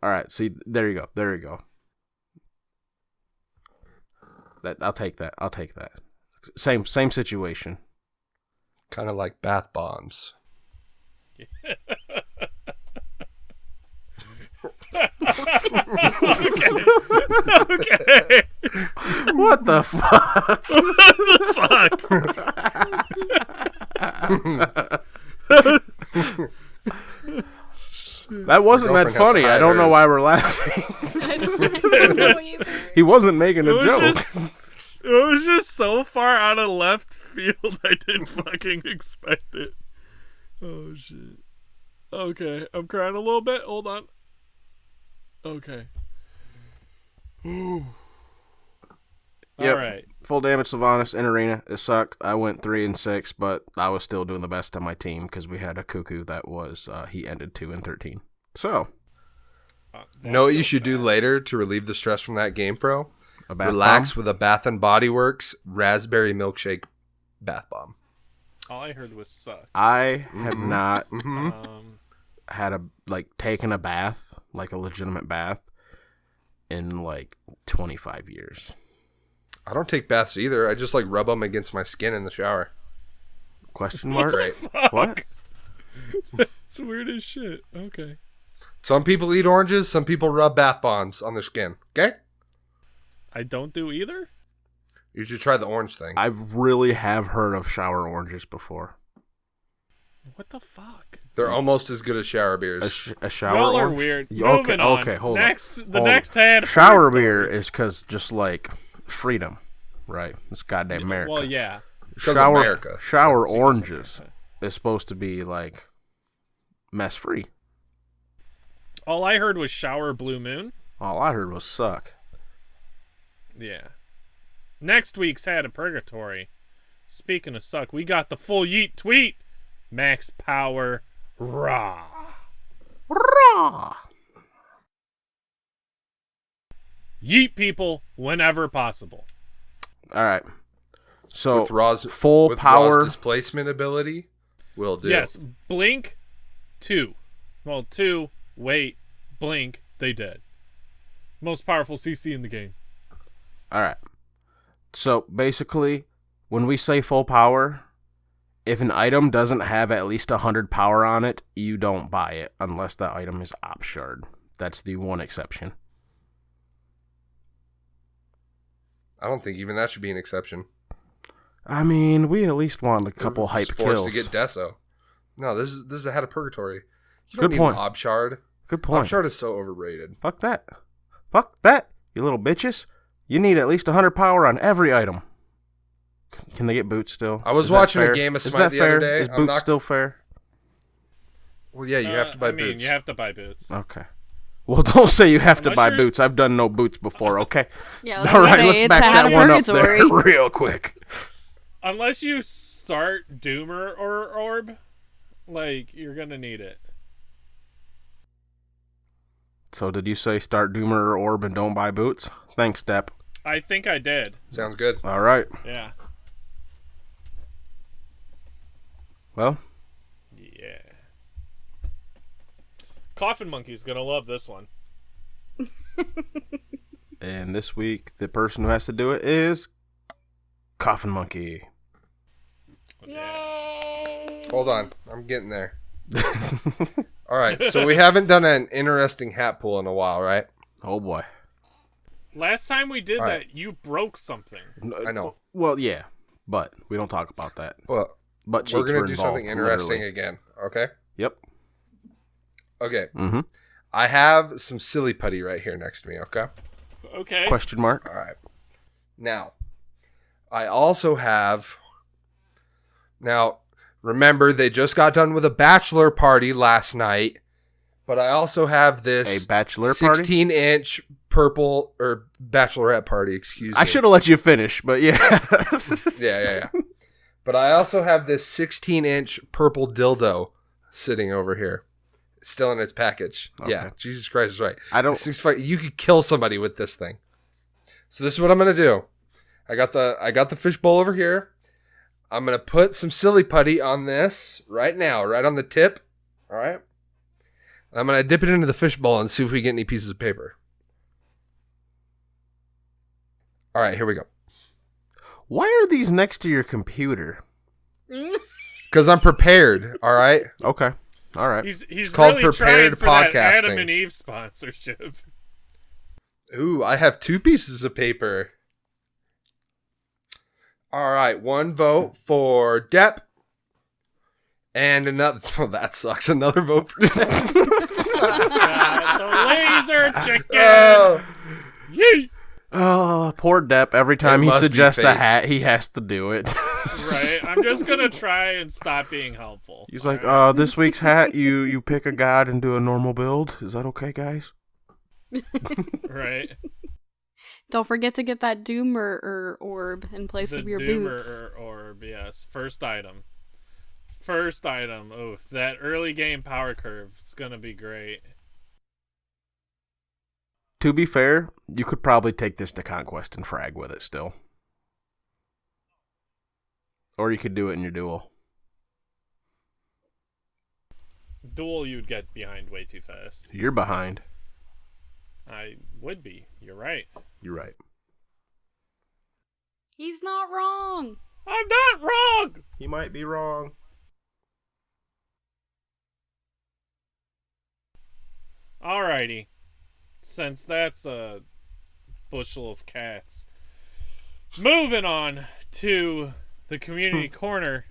All right, see, there you go. I'll take that. Same situation. Kind of like bath bombs. Okay. What the fuck? That wasn't that girlfriend has funny. to I hide don't know hers. why we're laughing. I don't know either. He wasn't making a was joke. just- so far out of left field, I didn't fucking expect it. Oh, shit. Okay, I'm crying a little bit. Hold on. Okay. Yep. All right. Full damage Sylvanas in arena. It sucked. I went 3-6, but I was still doing the best on my team because we had a cuckoo that was he ended 2-13. So Know what you should do later to relieve the stress from that game, Fro? a bath Relax bomb? with a Bath and Body Works raspberry milkshake bath bomb. All I heard was suck. I have not Um, had taken a bath, like a legitimate bath, in like 25 years. I don't take baths either. I just like rub them against my skin in the shower. Question mark? Great. What? it's weird as shit. Okay. Some people eat oranges. Some people rub bath bombs on their skin. Okay? I don't do either. You should try the orange thing. I really have heard of shower oranges before. What the fuck? They're almost as good as shower A, beers. a shower Y'all are orange? weird. Okay, Moving on. okay, hold next, on. The Hold next on. had Shower purgatory. beer is because just like freedom, right? It's goddamn America. Well, yeah. Because shower America. shower oranges is supposed to be like mess free. All I heard was shower blue moon. All I heard was suck. Yeah. Next week's had a purgatory. Speaking of suck, we got the full yeet tweet. Max power raw. Rah! Yeet people whenever possible. All right. So With Raw's full with power. Raw's displacement ability, will do. Yes, blink 2. Well, 2, wait, blink, they dead. Most powerful CC in the game. All right. So basically, when we say full power, if an item doesn't have at least 100 power on it, you don't buy it unless that item is op shard. That's the one exception. I don't think even that should be an exception. I mean, we at least want a couple We're hype just forced kills. to get Deso. No, this is ahead of Purgatory. You Good don't point. need an Obshard. Good point. Obshard is so overrated. Fuck that. Fuck that, you little bitches. You need at least 100 power on every item. Can they get boots still? I was Is that watching a fair? game of Is Smite that the fair? other day. Is I'm boots not- still fair? Well, yeah, you have to buy boots. You have to buy boots. Okay. Well, don't say you have to Unless buy you're- boots. I've done no boots before, okay? Yeah, All right, say, let's it's back a that one up there purgatory. real quick. Unless you start Doomer or Orb, like, you're gonna need it. So did you say start Doomer or Orb and don't buy boots? Thanks, Step. I think I did. Sounds good. All right. Yeah. Well, Yeah. Coffin Monkey's gonna love this one. and this week, the person who has to do it is Coffin Monkey. Yay! Hold on. I'm getting there. All right. So we haven't done an interesting hat pull in a while, right? Oh, boy. Last time we did All that, right. you broke something. I know. Well, yeah, but we don't talk about that. Well, But we're cheeks going were to do involved, something interesting literally. again. Okay? Yep. Okay. Mm-hmm. I have some silly putty right here next to me, okay? Okay. Question mark. All right. Now, I also have. Now, remember, they just got done with a bachelor party last night, but I also have this A bachelor party? 16-inch purple, or bachelorette party, excuse me. I should have let you finish, but yeah. Yeah. But I also have this 16-inch purple dildo sitting over here, still in its package. Okay. Yeah, Jesus Christ is right. I don't. You could kill somebody with this thing. So this is what I'm gonna do. I got the fishbowl over here. I'm gonna put some silly putty on this right now, right on the tip. All right. I'm gonna dip it into the fishbowl and see if we get any pieces of paper. All right, here we go. Why are these next to your computer? Because I'm prepared. All right. Okay. All right. He's called really prepared trying for that podcasting. Adam and Eve sponsorship. Ooh, I have 2 pieces of paper. All right, 1 vote for Depp, and another. Oh, that sucks. Another vote for The laser chicken. Oh. Yeet. Oh, poor Depp. Every time It he must be suggests a fake. hat, he has to do it. Right? I'm just gonna try and stop being helpful. He's like, All right? this week's hat, you pick a god and do a normal build. Is that okay, guys? Right? Don't forget to get that Doomer orb in place The of your Doomer boots. orb, yes. First item. Oh, that early game power curve. It's gonna be great. To be fair, you could probably take this to Conquest and frag with it still. Or you could do it in your duel. Duel, you'd get behind way too fast. You're behind. I would be. You're right. You're right. He's not wrong. I'm not wrong! You might be wrong. Alrighty. Since that's a bushel of cats. Moving on to the community corner.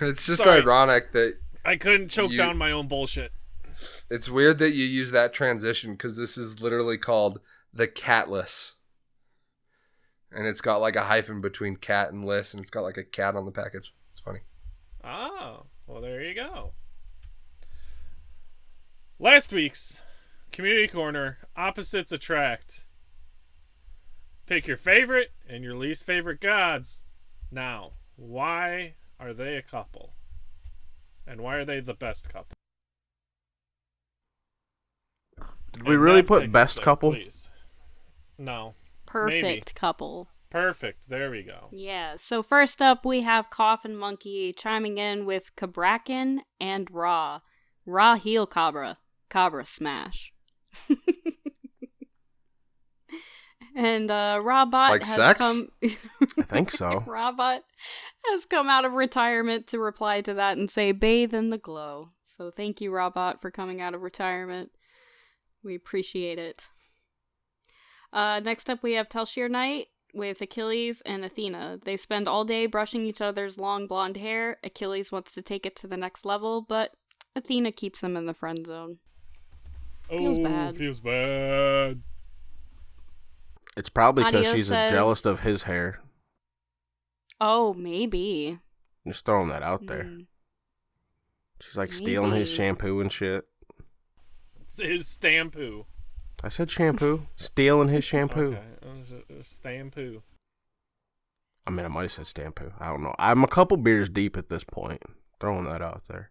It's just Sorry. ironic that I couldn't choke You- down my own bullshit. it's weird that you use that transition because this is literally called the Catless. And it's got like a hyphen between cat and list, and it's got like a cat on the package. It's funny. Oh, well, there you go. Last week's community corner, opposites attract. Pick your favorite and your least favorite gods. Now, why are they a couple? And why are they the best couple? Did we really And Mav, take put us best there, couple? Please. No. Perfect Maybe. couple. Perfect. There we go. Yeah. So first up, we have Coffin Monkey chiming in with Cabrakan and Ra. Ra heal Cabra. Cabra smash. And Robot Like has sex? come. I think so. Robot has come out of retirement to reply to that and say, "Bathe in the glow." So thank you, Robot, for coming out of retirement. We appreciate it. Next up, we have Telshir Knight with Achilles and Athena. They spend all day brushing each other's long blonde hair. Achilles wants to take it to the next level, but Athena keeps him in the friend zone. Feels bad. Feels bad. It's probably because Audio she's says- jealous of his hair. Oh, maybe. Just throwing that out there. Mm. She's like stealing his Maybe. shampoo and shit. It's his stampoo. I said shampoo. Stealing his shampoo. Okay. Stampoo. I mean, I might have said stampoo. I don't know. I'm a couple beers deep at this point. Throwing that out there.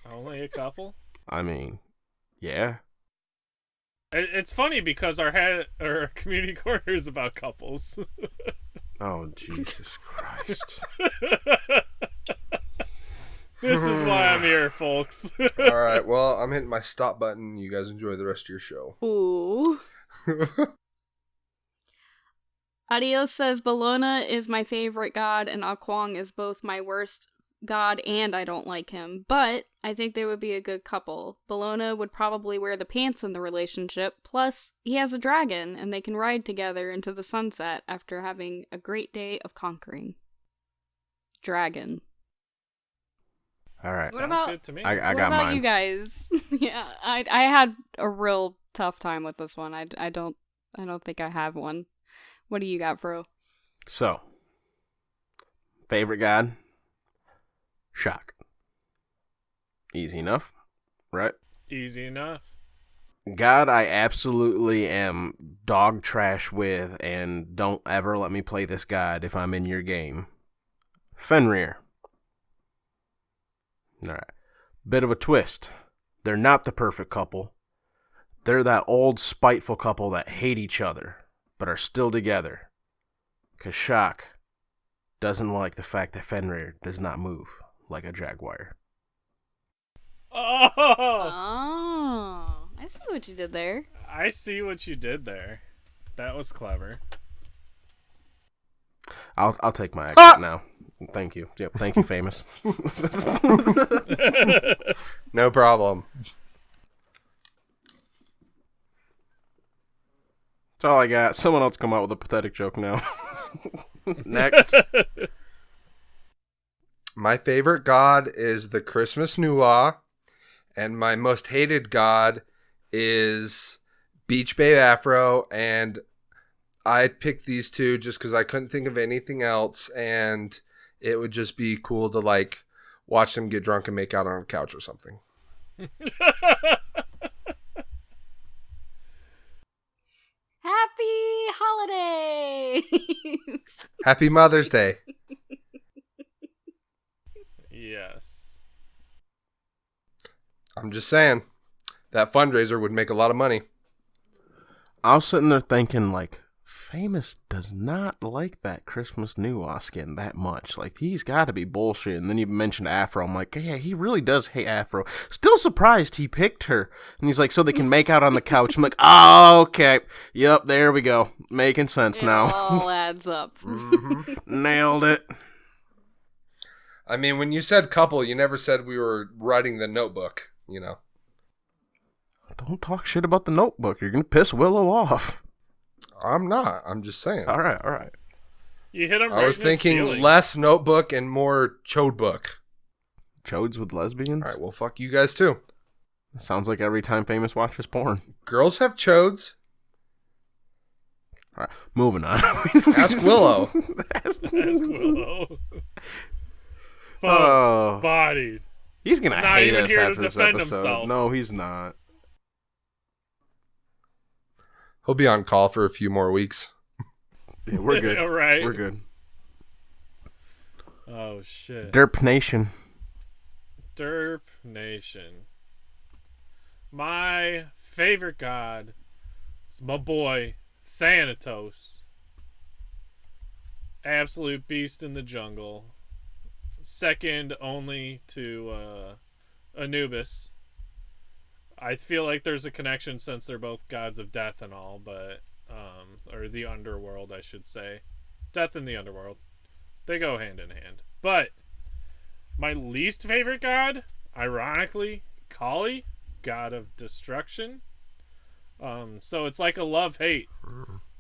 Only a couple? I mean, yeah. It's funny because our community corner is about couples. Oh, Jesus Christ. This is why I'm here, folks. All right. Well, I'm hitting my stop button. You guys enjoy the rest of your show. Ooh. Adios says Bologna is my favorite god and Akwang is both my worst god and I don't like him, but I think they would be a good couple. Bologna would probably wear the pants in the relationship, plus he has a dragon and they can ride together into the sunset after having a great day of conquering. Dragon. All right. What Sounds about- good to me. I What got about mine. you guys? Yeah, I had a real tough time with this one. I don't think I have one. What do you got, Fro? So, favorite god? Shock. Easy enough, right? Easy enough. God, I absolutely am dog trash with, and don't ever let me play this god if I'm in your game. Fenrir. Alright. Bit of a twist. They're not the perfect couple. They're that old spiteful couple that hate each other, but are still together. 'Cause Shock doesn't like the fact that Fenrir does not move like a jaguar. Oh! Oh, I see what you did there. I see what you did there. That was clever. I'll take my exit now. Thank you. Yep, thank you, famous. No problem. That's all I got. Someone else come out with a pathetic joke now. Next. My favorite god is the Christmas Nuwa, And my most hated god is Beach Babe Aphro, and I picked these two just because I couldn't think of anything else, and it would just be cool to like watch them get drunk and make out on a couch or something. Happy holidays! Happy Mother's Day. Yes. I'm just saying, that fundraiser would make a lot of money. I was sitting there thinking, like, Famous does not like that Christmas Nuwa skin that much. Like, he's got to be bullshit. And then you mentioned Aphro. I'm like, yeah, he really does hate Aphro. Still surprised he picked her. And he's like, so they can make out on the couch. I'm like, oh, okay. Yep, there we go. Making sense now. It all adds up. Nailed it. I mean, when you said couple, you never said we were writing the Notebook, you know. Don't talk shit about the Notebook. You're going to piss Willow off. I'm not. I'm just saying. All right. You hit him right I was in his thinking feelings. less Notebook and more Chode Book. Chodes with lesbians? All right, well, fuck you guys too. Sounds like every time Famous watches porn. Girls have chodes. All right, moving on. Ask Willow. Ask Willow. Oh. Bodied. He's going to Not hate even us here to after this defend episode. himself. No, he's not. He'll be on call for a few more weeks. Yeah, we're good. All right. We're good. Oh, shit. Derp Nation. Derp Nation. My favorite god is my boy, Thanatos. Absolute beast in the jungle. Second only to Anubis. I feel like there's a connection since they're both gods of death and all, but or the underworld, I should say. Death and the underworld. They go hand in hand. But my least favorite god, ironically, Kali, god of destruction. So it's like a love-hate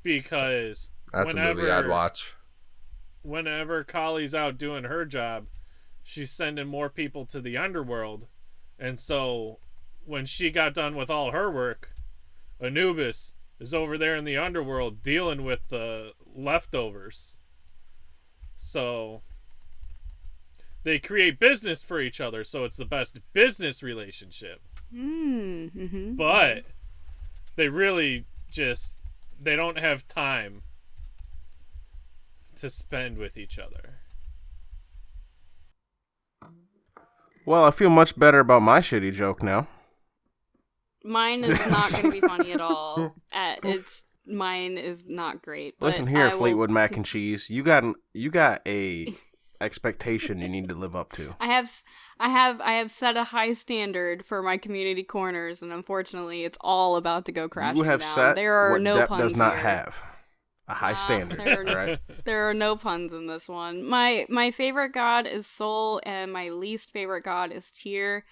because That's a movie I'd watch. Whenever Kali's out doing her job, she's sending more people to the underworld, and so when she got done with all her work, Anubis is over there in the underworld dealing with the leftovers. So they create business for each other, so it's the best business relationship. Mm-hmm. But they really they don't have time to spend with each other. Well, I feel much better about my shitty joke now. Mine is not going to be funny at all. Mine is not great. But Listen here, I will- Fleetwood Mac and Cheese. You got a expectation you need to live up to. I have set a high standard for my community corners, and unfortunately, it's all about to go crashing You have down. set There are what no Depp puns does not here. have. A high standard, right? There are no puns in this one. My favorite god is Sol, and my least favorite god is Tyr.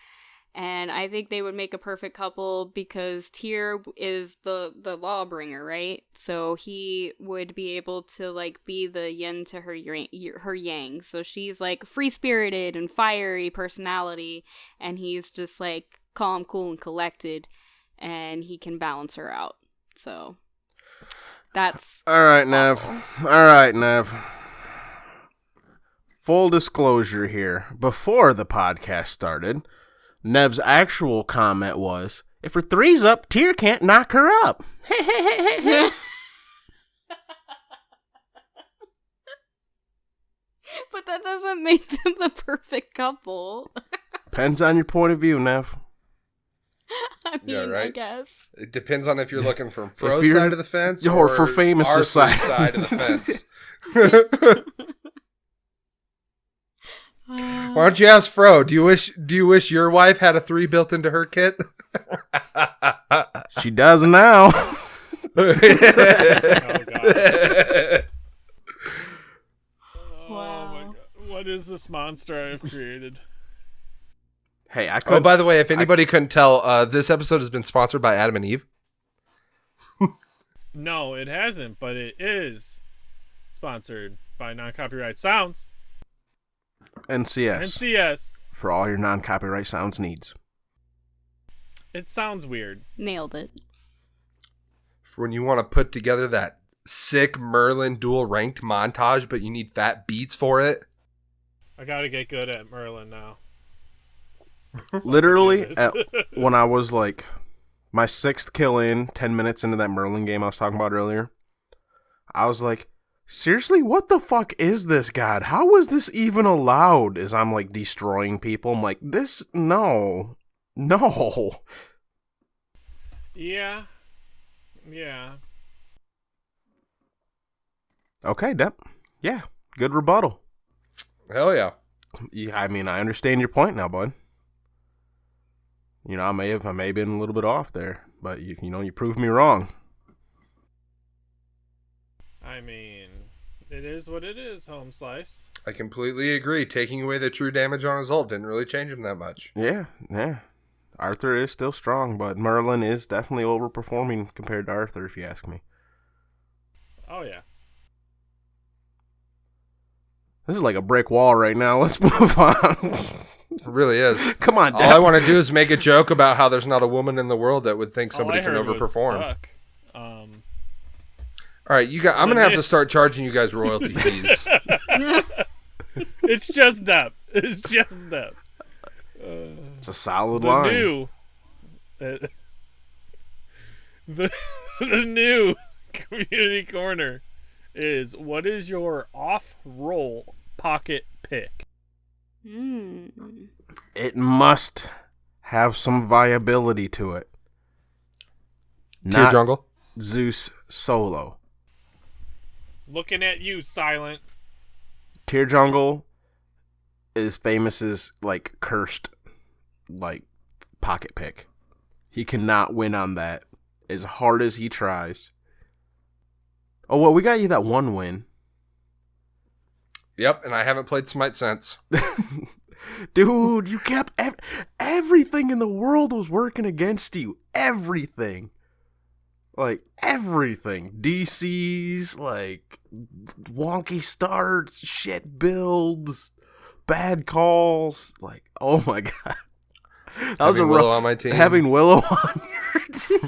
And I think they would make a perfect couple because Tyr is the lawbringer, right? So he would be able to like be the yin to her yang. So she's like free spirited and fiery personality, and he's just like calm, cool, and collected, and he can balance her out. So that's All right, Nev. awful. All right, Nev. Full disclosure here. Before the podcast started, Nev's actual comment was, if her three's up, Tyr can't knock her up. But that doesn't make them the perfect couple. Depends on your point of view, Nev. I mean, Yeah, right? I guess. It depends on if you're looking from Fro's you're- side of the fence or for Famous' Arthur's side. of the fence. Why don't you ask Fro? Do you wish your wife had a 3 built into her kit? She does now. Oh, God. Oh, my God. What is this monster I have created? Hey, I Oh, could. by the way, if anybody couldn't tell, this episode has been sponsored by Adam and Eve. No, it hasn't, but it is sponsored by Non-Copyright Sounds. NCS. NCS. For all your non-copyright sounds needs. It sounds weird. Nailed it. For when you want to put together that sick Merlin dual ranked montage, but you need fat beats for it. I gotta get good at Merlin now. Literally, when I was like my 6th kill in, 10 minutes into that Merlin game I was talking about earlier, I was like, seriously, what the fuck is this god? How is this even allowed? As I'm like destroying people, I'm like, this, no. Yeah. Okay, Depp. Yeah, good rebuttal. Hell yeah. Yeah, I mean, I understand your point now, bud. You know, I may have been a little bit off there, but you proved me wrong. I mean, it is what it is, Home Slice. I completely agree. Taking away the true damage on his ult didn't really change him that much. Yeah. Arthur is still strong, but Merlin is definitely overperforming compared to Arthur, if you ask me. Oh, yeah. This is like a brick wall right now. Let's move on. It really is. Come on, All I want to do is make a joke about how there's not a woman in the world that would think somebody can All I heard overperform. was suck. All right, you guys. I'm gonna have to start charging you guys royalty fees. It's just Depp. It's a solid line. The new community corner is, what is your off-roll pocket pick? It must have some viability to it. Tier Not jungle. Zeus solo. Looking at you, Silent. Tier jungle is famous as like cursed, like pocket pick. He cannot win on that as hard as he tries. Oh well, we got you that one win. Yep, and I haven't played Smite since. Dude, you kept everything in the world was working against you. Everything. Like, everything. DCs, like, wonky starts, shit builds, bad calls. Like, oh my god. That was having Willow on my team. Having Willow on your team.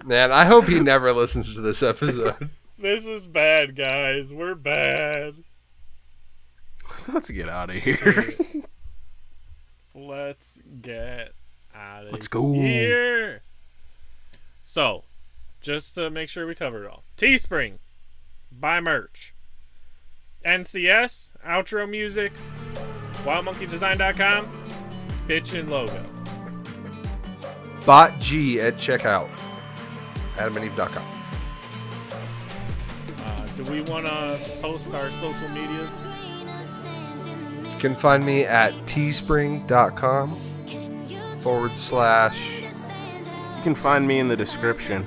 Man, I hope he never listens to this episode. This is bad, guys. We're bad. Let's get out of here. Let's get out of Let's go. here. So, just to make sure we cover it all. Teespring. Buy merch. NCS. Outro music. WildMonkeyDesign.com. Bitchin' logo. BOTG at checkout. AdamandEve.com. Do we want to post our social medias? You can find me at teespring.com / You can find me in the description.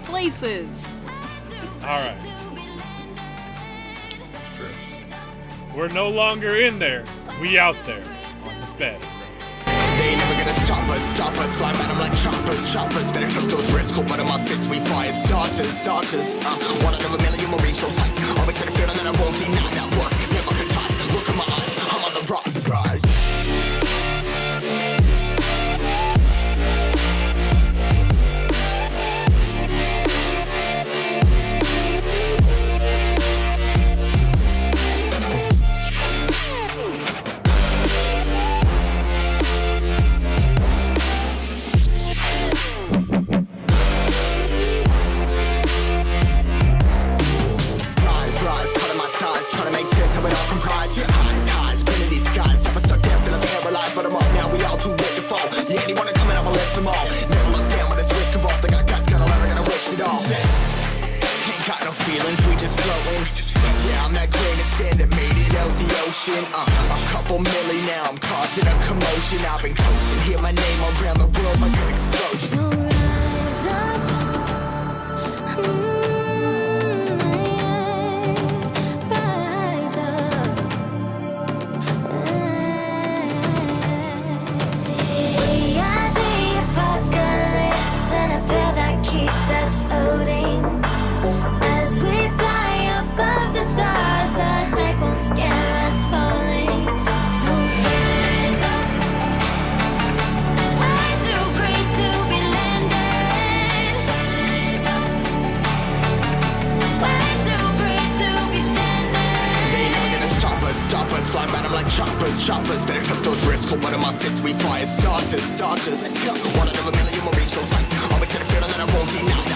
Places. Alright. It's true. We're no longer in there. We out there. On the bed. They ain't never gonna stop us, fly at them like choppers, better took those risks, cold blood in my fists, we fire starters, one out of a million will reach those heights, always had a feeling that I won't deny that work, never could toss, look in my eyes, I'm on the rocks, guys. A couple milli now, I'm causing a commotion. I've been coasting, hear my name around the world like an explosion. Rise up, rise up. We are the apocalypse, and a path that keeps us floating. As we fly above the stars, the hype won't scare us. One out of a million will reach those heights. Always had a feeling that I won't deny.